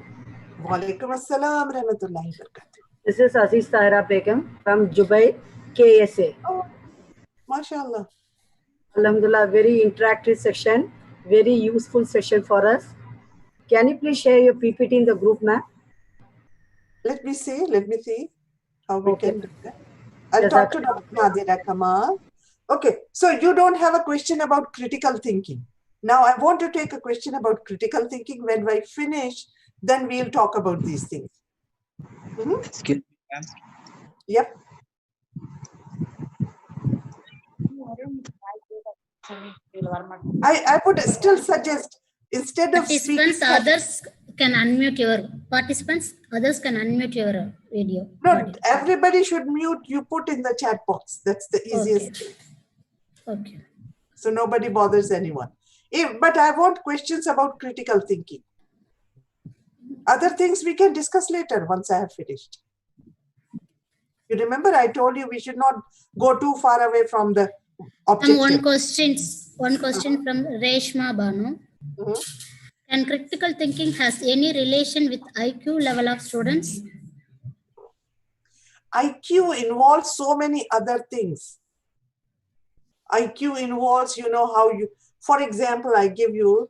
Walaikum assalam rahmatullahi barakatuh. This is Aziz Tahira Begum from Dubai, KSA. Oh, mashallah. Alhamdulillah, very interactive session, very useful session for us. Can you please share your PPT in the group, ma'am? Let me see how we Okay. can do that. I'll talk to Dr. Nadira Kamal. Okay, so you don't have a question about critical thinking. Now I want to take a question about critical thinking. When I finish, then we'll talk about these things. Excuse me, ma'am. Yep. I would still suggest, instead of speaking, Others can unmute your video. No, everybody should mute. You put in the chat box. That's the easiest thing. Okay. So nobody bothers anyone. But I want questions about critical thinking. Other things we can discuss later once I have finished. You remember I told you we should not go too far away from the objective. One question from Reshma Banu. Can critical thinking has any relation with IQ level of students? IQ involves so many other things. IQ involves, how you, for example, I give you,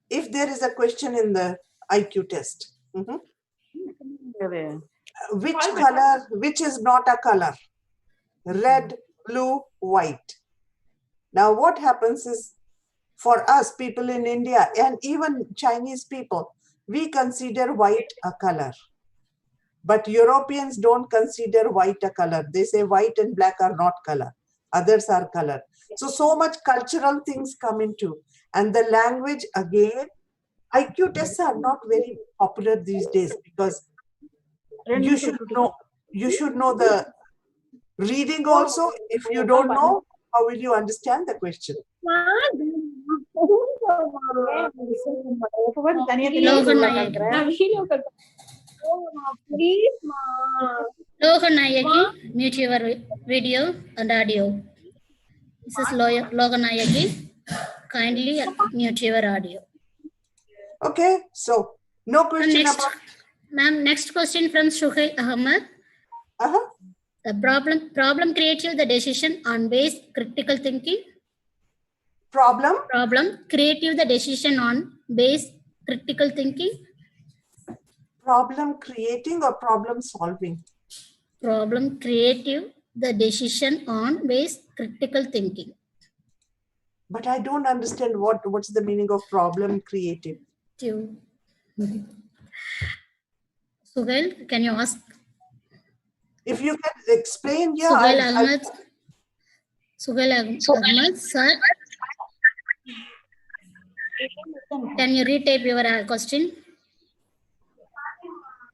if there is a question in the IQ test, which is not a color? Red, blue, white. Now what happens is, for us people in India and even Chinese people, we consider white a color. But Europeans don't consider white a color. They say white and black are not color. Others are color. So much cultural things come into. And the language, again, IQ tests are not very popular these days, because you should know the reading also. If you don't know, how will you understand the question? Loganayaki, mute your video and audio. This is Loganayaki. Kindly mute your audio. Okay, so no question about. Ma'am, next question from Shuhail Ahmed. The problem creative the decision on base critical thinking. Problem creative the decision on base critical thinking. Problem creating or problem solving? Problem creative the decision on base critical thinking. But I don't understand what's the meaning of problem creative. Suhail, can you ask? If you can explain, yeah. Suhail Ahmed, sir. Can you retype your question?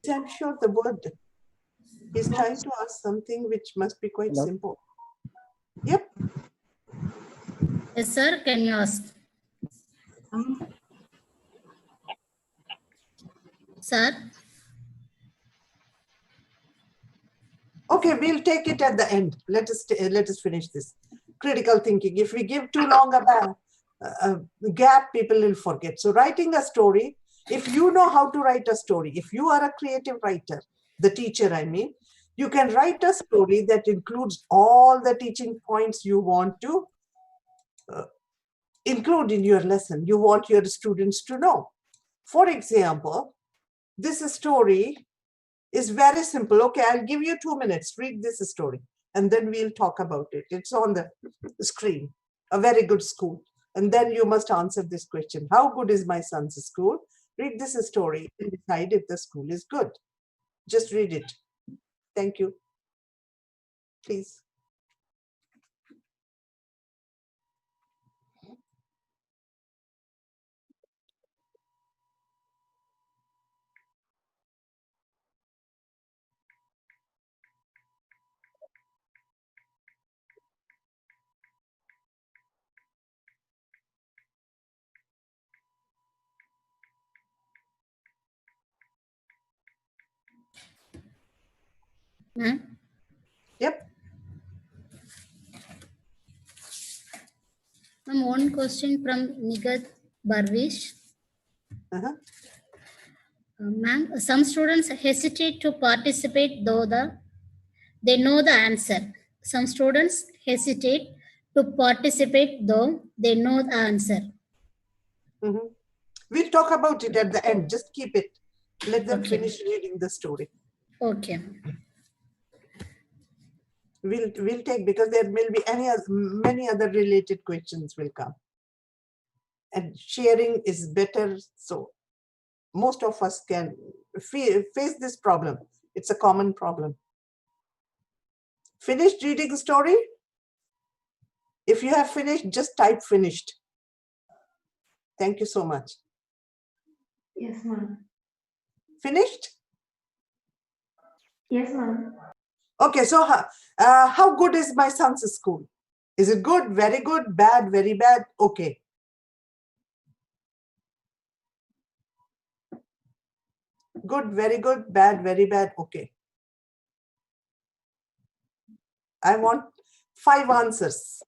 I'm sure the word. He's trying to ask something which must be quite simple. Yep. Yes, sir. Can you ask? Sir? Okay, we'll take it at the end. Let us finish this. Critical thinking. If we give too long a gap, people will forget. So writing a story, if you know how to write a story, if you are a creative writer, the teacher I mean, you can write a story that includes all the teaching points you want to include in your lesson. You want your students to know. For example, this story is very simple. Okay, I'll give you 2 minutes. Read this story, and then we'll talk about it. It's on the screen. A very good school. And then you must answer this question. How good is my son's school? Read this story and decide if the school is good. Just read it. Thank you. Please. Ma'am? Yep. Ma'am, one question from Nigat Barvish. Ma'am, some students hesitate to participate though they know the answer. Some students hesitate to participate though they know the answer. We'll talk about it at the end. Just keep it. Let them Okay. finish reading the story. Okay. We'll take, because there will be many other related questions will come. And sharing is better, so most of us can face this problem. It's a common problem. Finished reading the story? If you have finished, just type finished. Thank you so much. Yes, ma'am. Finished? Yes, ma'am. Okay, so how good is my son's school? Is it good, very good, bad, very bad? Okay. Good, very good, bad, very bad, okay. I want 5 answers.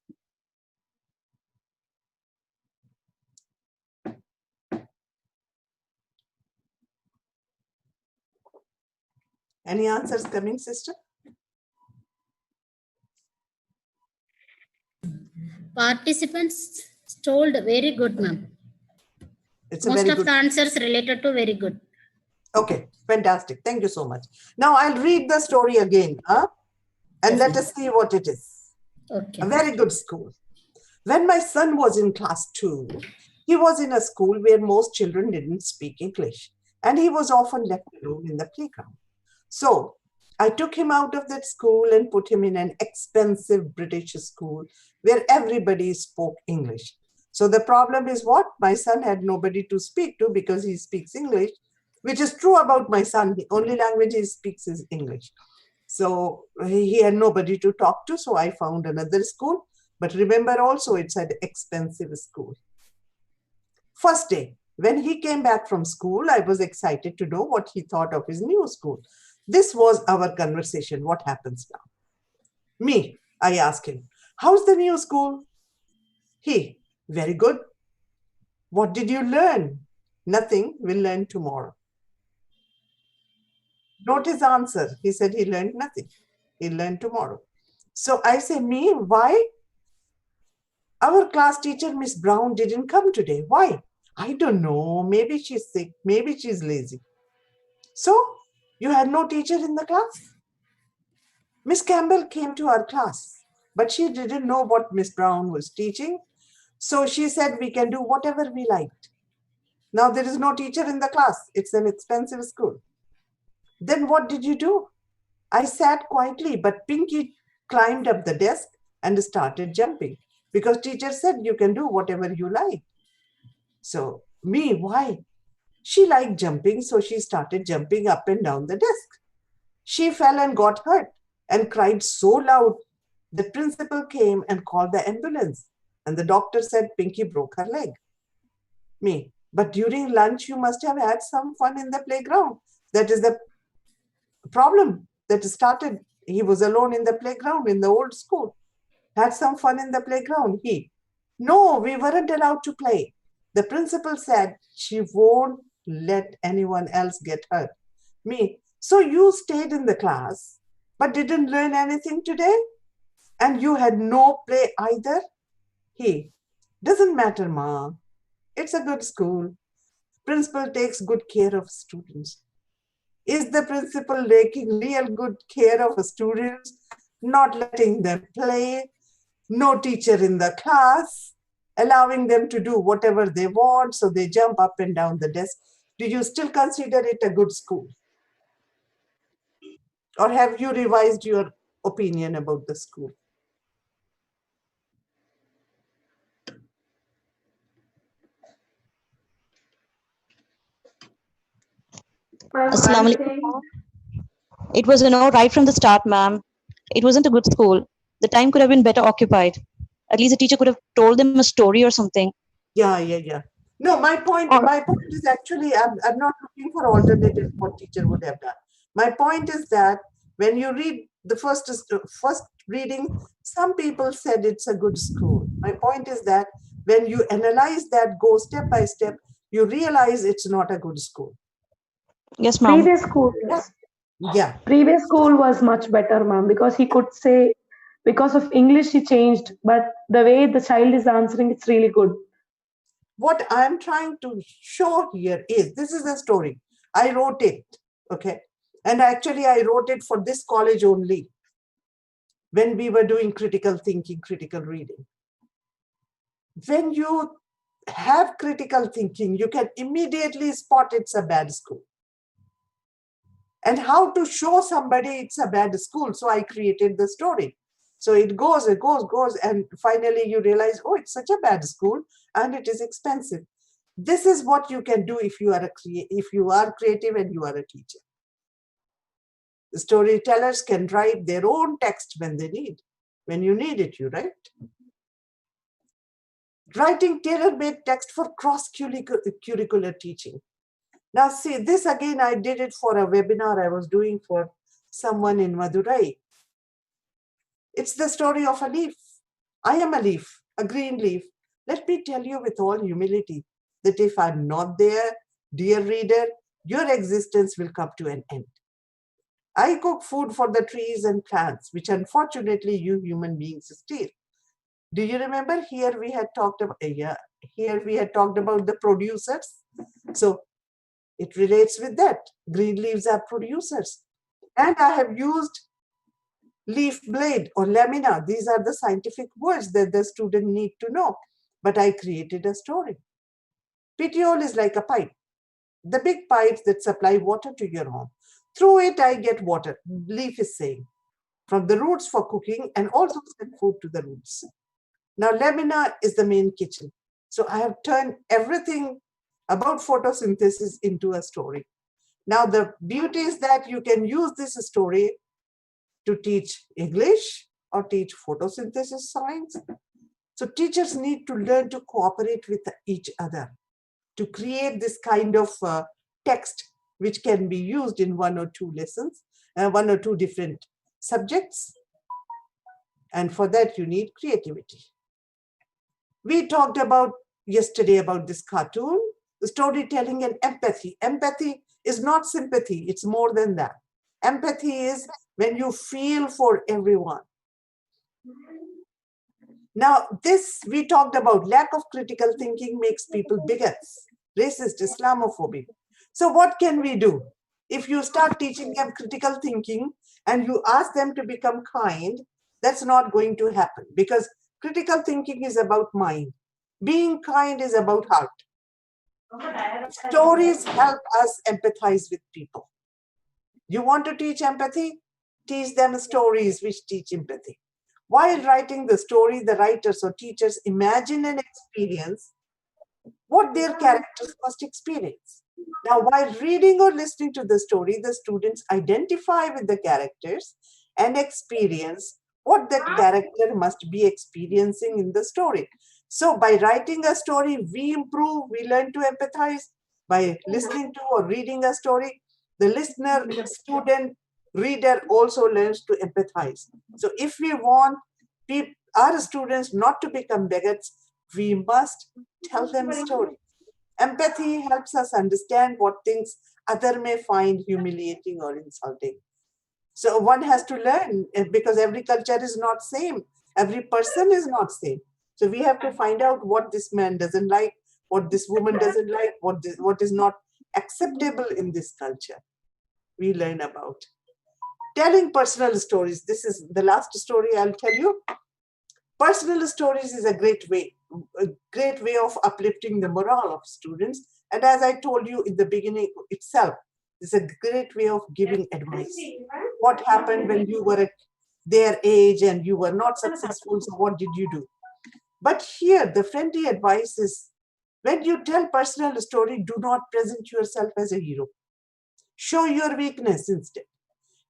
Any answers coming, sister? Participants told very good, ma'am. It's a Most very of good. the answers related to very good. Okay, fantastic. Thank you so much. Now I'll read the story again, and let us see what it is. Okay. A very good school. When my son was in class 2, he was in a school where most children didn't speak English, and he was often left alone in the playground. So I took him out of that school and put him in an expensive British school where everybody spoke English. So the problem is what? My son had nobody to speak to because he speaks English, which is true about my son. The only language he speaks is English. So he had nobody to talk to. So I found another school. But remember also, it's an expensive school. First day, when he came back from school, I was excited to know what he thought of his new school. This was our conversation. What happens now? Me, I asked him, how's the new school? He, very good. What did you learn? Nothing. We'll learn tomorrow. Note his answer. He said he learned nothing. He'll learn tomorrow. So I say, me, why? Our class teacher, Miss Brown, didn't come today. Why? I don't know. Maybe she's sick. Maybe she's lazy. So, you had no teacher in the class? Miss Campbell came to our class, but she didn't know what Miss Brown was teaching. So she said we can do whatever we liked. Now there is no teacher in the class. It's an expensive school. Then what did you do? I sat quietly, but Pinky climbed up the desk and started jumping because teacher said you can do whatever you like. So me, why? She liked jumping, so she started jumping up and down the desk. She fell and got hurt and cried so loud. The principal came and called the ambulance, and the doctor said Pinky broke her leg. Me, but during lunch, you must have had some fun in the playground. That is the problem that started. He was alone in the playground in the old school. Had some fun in the playground. He, no, we weren't allowed to play. The principal said she won't let anyone else get hurt. Me, so you stayed in the class, but didn't learn anything today? And you had no play either? He, doesn't matter, Ma. It's a good school. Principal takes good care of students. Is the principal taking real good care of students, not letting them play, no teacher in the class, allowing them to do whatever they want, so they jump up and down the desk? Do you still consider it a good school? Or have you revised your opinion about the school? Assalamu alaikum. It was, right from the start, ma'am. It wasn't a good school. The time could have been better occupied. At least the teacher could have told them a story or something. Yeah. No, my point is actually, I'm not looking for alternatives what teacher would have done. My point is that when you read the first reading, some people said it's a good school. My point is that when you analyze that, go step by step, you realize it's not a good school. Yes, ma'am. Previous school. Yeah. Previous school was much better, ma'am, because he could say, because of English he changed, but the way the child is answering, it's really good. What I'm trying to show here is, this is a story. I wrote it, okay? And actually I wrote it for this college only when we were doing critical thinking, critical reading. When you have critical thinking, you can immediately spot it's a bad school. And how to show somebody it's a bad school. So I created the story. So it goes, and finally you realize, oh, it's such a bad school and it is expensive. This is what you can do if you are creative and you are a teacher. The storytellers can write their own text when they need. When you need it, you write. Writing tailor-made text for cross-curricular teaching. Now see, this again, I did it for a webinar I was doing for someone in Madurai. It's the story of a leaf. I am a leaf, a green leaf. Let me tell you with all humility that if I'm not there, dear reader, your existence will come to an end. I cook food for the trees and plants, which unfortunately you human beings steal. Do you remember here we had talked about, the producers. So it relates with that. Green leaves are producers. And I have used leaf blade or lamina. These are the scientific words that the student need to know. But I created a story. Petiole is like a pipe. The big pipes that supply water to your home. Through it, I get water, leaf is saying, from the roots for cooking and also send food to the roots. Now, lamina is the main kitchen. So I have turned everything about photosynthesis into a story. Now, the beauty is that you can use this story to teach English or teach photosynthesis science. So teachers need to learn to cooperate with each other to create this kind of text which can be used in one or two lessons, one or two different subjects. And for that, you need creativity. We talked about yesterday about this cartoon, storytelling and empathy. Empathy is not sympathy, it's more than that. Empathy is when you feel for everyone. Now, this we talked about, lack of critical thinking makes people bigots, racist, Islamophobic. So what can we do? If you start teaching them critical thinking and you ask them to become kind, that's not going to happen because critical thinking is about mind. Being kind is about heart. Stories help us empathize with people. You want to teach empathy? Teach them stories which teach empathy. While writing the story, the writers or teachers imagine and experience what their characters must experience. Now, while reading or listening to the story, the students identify with the characters and experience what that character must be experiencing in the story. So by writing a story, we improve, we learn to empathize. By listening to or reading a story, the listener, student, reader also learns to empathize. So if we want our students not to become bigots, we must tell them stories. Empathy helps us understand what things other may find humiliating or insulting. So one has to learn because every culture is not same. Every person is not same. So we have to find out what this man doesn't like, what this woman doesn't like, what is not acceptable in this culture. We learn about. Telling personal stories. This is the last story I'll tell you. Personal stories is a great way a great way of uplifting the morale of students. And as I told you in the beginning itself, it's a great way of giving advice. What happened when you were at their age and you were not successful, so what did you do? But here, the friendly advice is, when you tell personal story, do not present yourself as a hero. Show your weakness instead.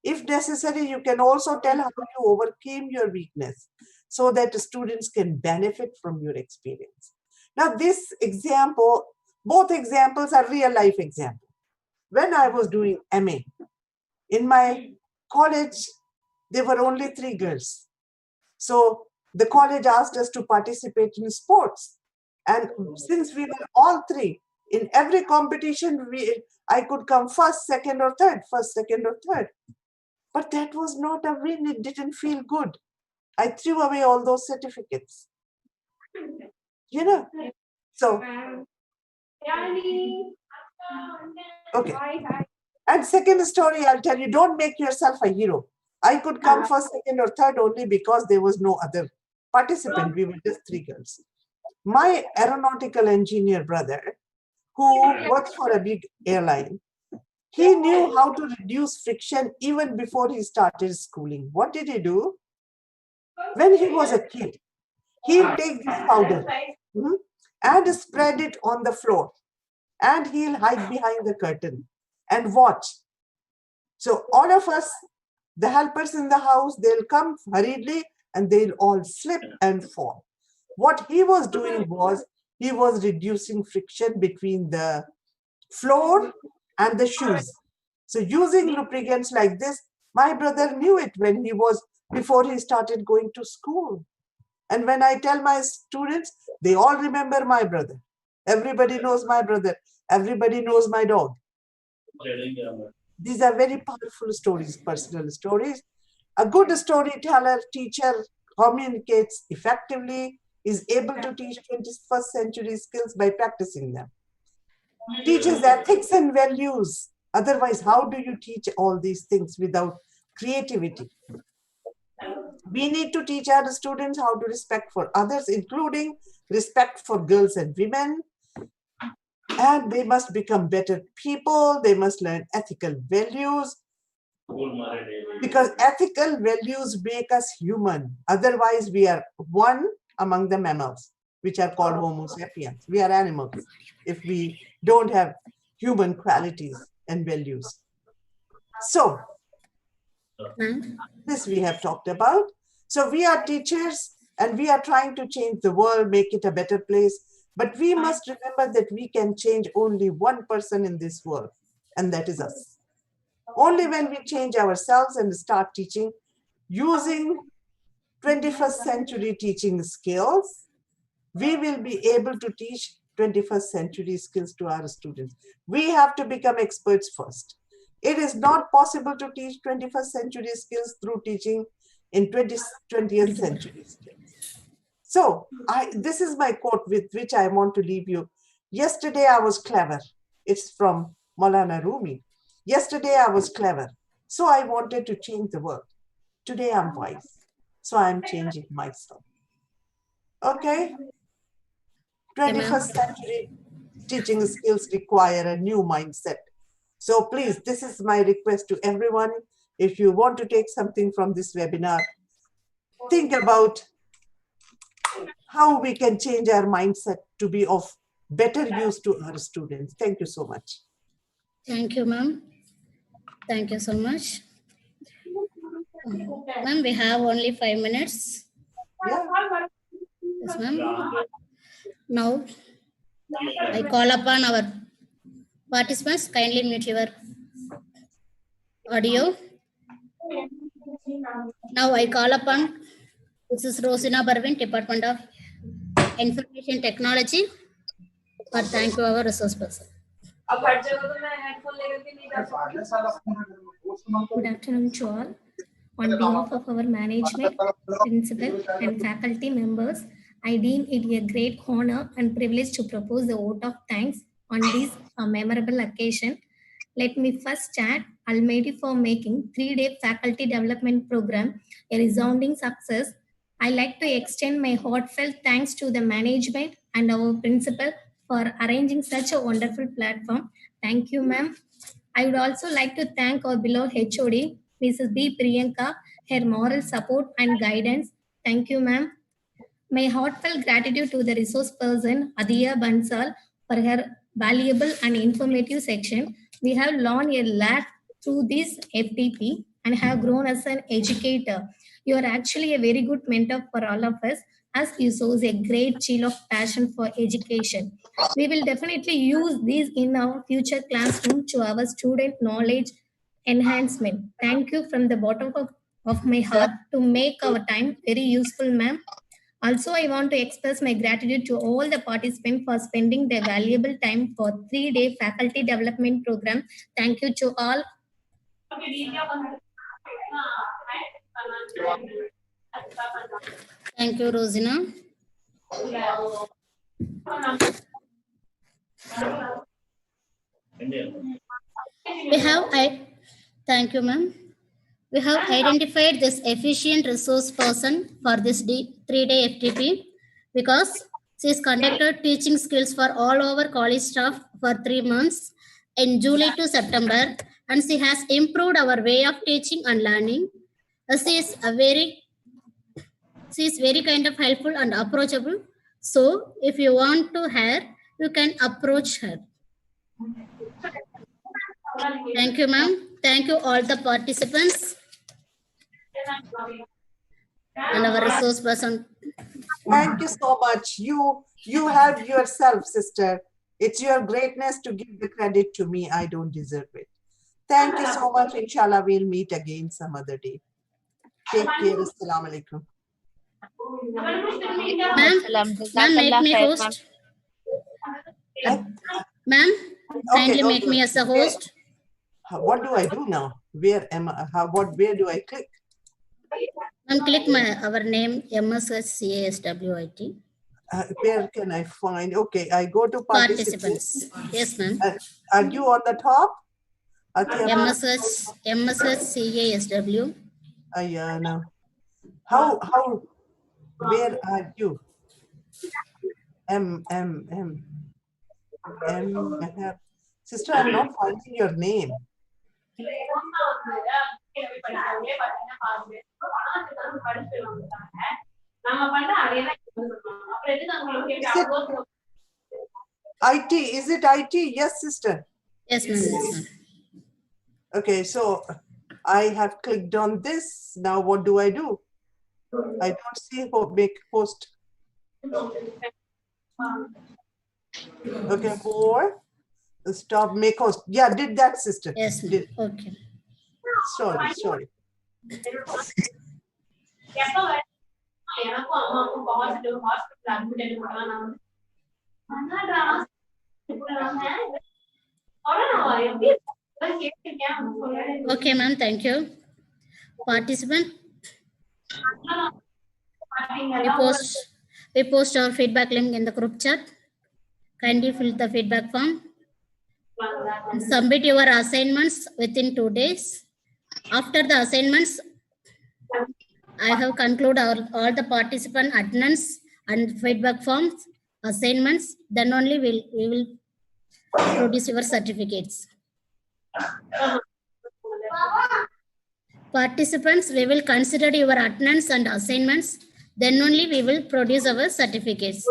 If necessary, you can also tell how you overcame your weakness so that students can benefit from your experience. Now, this example, both examples are real life examples. When I was doing MA, in my college, there were only 3 girls. So the college asked us to participate in sports. And since we were all 3, in every competition, I could come first, second, or third, first, second, or third. But that was not a win. It didn't feel good. I threw away all those certificates. You know? So, okay. And second story, I'll tell you, don't make yourself a hero. I could come first, second, or third only because there was no other participant. We were just 3 girls. My aeronautical engineer brother, who works for a big airline, he knew how to reduce friction even before he started schooling. What did he do? When he was a kid, he'll take this powder and spread it on the floor, and he'll hide behind the curtain and watch. So all of us, the helpers in the house, they'll come hurriedly and they'll all slip and fall. What he was doing was, he was reducing friction between the floor and the shoes. So using lubricants like this, my brother knew it when before he started going to school. And when I tell my students, they all remember my brother. Everybody knows my brother. Everybody knows my dog. These are very powerful stories, personal stories. A good storyteller, teacher, communicates effectively, is able to teach 21st century skills by practicing them. Teaches ethics and values. Otherwise, how do you teach all these things without creativity? We need to teach our students how to respect for others, including respect for girls and women. And they must become better people. They must learn ethical values. Because ethical values make us human. Otherwise, we are one among the mammals, which are called Homo sapiens. We are animals if we don't have human qualities and values. So, this we have talked about. So we are teachers and we are trying to change the world, make it a better place. But we must remember that we can change only one person in this world, and that is us. Only when we change ourselves and start teaching using 21st century teaching skills, we will be able to teach 21st century skills to our students. We have to become experts first. It is not possible to teach 21st century skills through teaching in 20th century skills. So this is my quote with which I want to leave you. Yesterday I was clever. It's from Maulana Rumi. Yesterday I was clever, so I wanted to change the world. Today I'm wise, so I'm changing myself. Okay? 21st century teaching skills require a new mindset. So please, this is my request to everyone. If you want to take something from this webinar, think about how we can change our mindset to be of better use to our students. Thank you so much. Thank you, ma'am. Thank you so much. Ma'am, we have only 5 minutes. Yeah. Yes, ma'am. Now, I call upon our participants. Kindly mute your audio. Now, I call upon Mrs. Rosina Barwin, Department of Information Technology, for thank you, our resource person. Good afternoon to all. On behalf of our management, principal, and faculty members, I deem it a great honor and privilege to propose a vote of thanks on this memorable occasion. Let me first thank Almighty for making 3-day faculty development program a resounding success. I like to extend my heartfelt thanks to the management and our principal for arranging such a wonderful platform. Thank you, ma'am. I would also like to thank our beloved HOD, Mrs. B. Priyanka, her moral support and guidance. Thank you, ma'am. My heartfelt gratitude to the resource person, Adiya Bansal, for her valuable and informative section. We have learned a lot through this FTP and have grown as an educator. You are actually a very good mentor for all of us as you shows a great deal of passion for education. We will definitely use these in our future classroom to our student knowledge enhancement. Thank you from the bottom of my heart to make our time very useful, ma'am. Also, I want to express my gratitude to all the participants for spending their valuable time for 3-day faculty development program. Thank you to all. Thank you, Rosina. Thank you, ma'am. We have identified this efficient resource person for this 3-day FTP because she has conducted teaching skills for all our college staff for 3 months in July to September, and she has improved our way of teaching and learning. She is very kind of helpful and approachable. So if you want to her, you can approach her. Thank you, ma'am. Thank you all the participants and our resource person. Thank you so much. You helped yourself, sister. It's your greatness to give the credit to me. I don't deserve it. Thank you so much. Inshallah, we'll meet again some other day. Take care. Assalamu alaikum. Ma'am, make me host. Ma'am, kindly make me as a host. What do I do now? Where am I? Where do I click? Ma'am, click our name, MSSCASWIT. Where can I find? Okay, I go to participants. Yes, ma'am. Are you on the top? MSSCASW. Yeah, no. How, where are you? Sister, I'm not finding your name. IT, is it IT? Yes, sister. Yes, ma'am. Yes, ma'am. Okay, so I have clicked on this. Now what do? I don't see make post. Okay, more. Stop, make host. Yeah, did that, sister. Yes, ma'am. Okay. Sorry. Okay, ma'am. Thank you. Participant. We post our feedback link in the group chat. Kindly fill the feedback form. Submit your assignments within 2 days. After the assignments, I have concluded all the participant attendance and feedback forms, assignments. Then only we will produce your certificates. Participants, we will consider your attendance and assignments. Then only we will produce our certificates.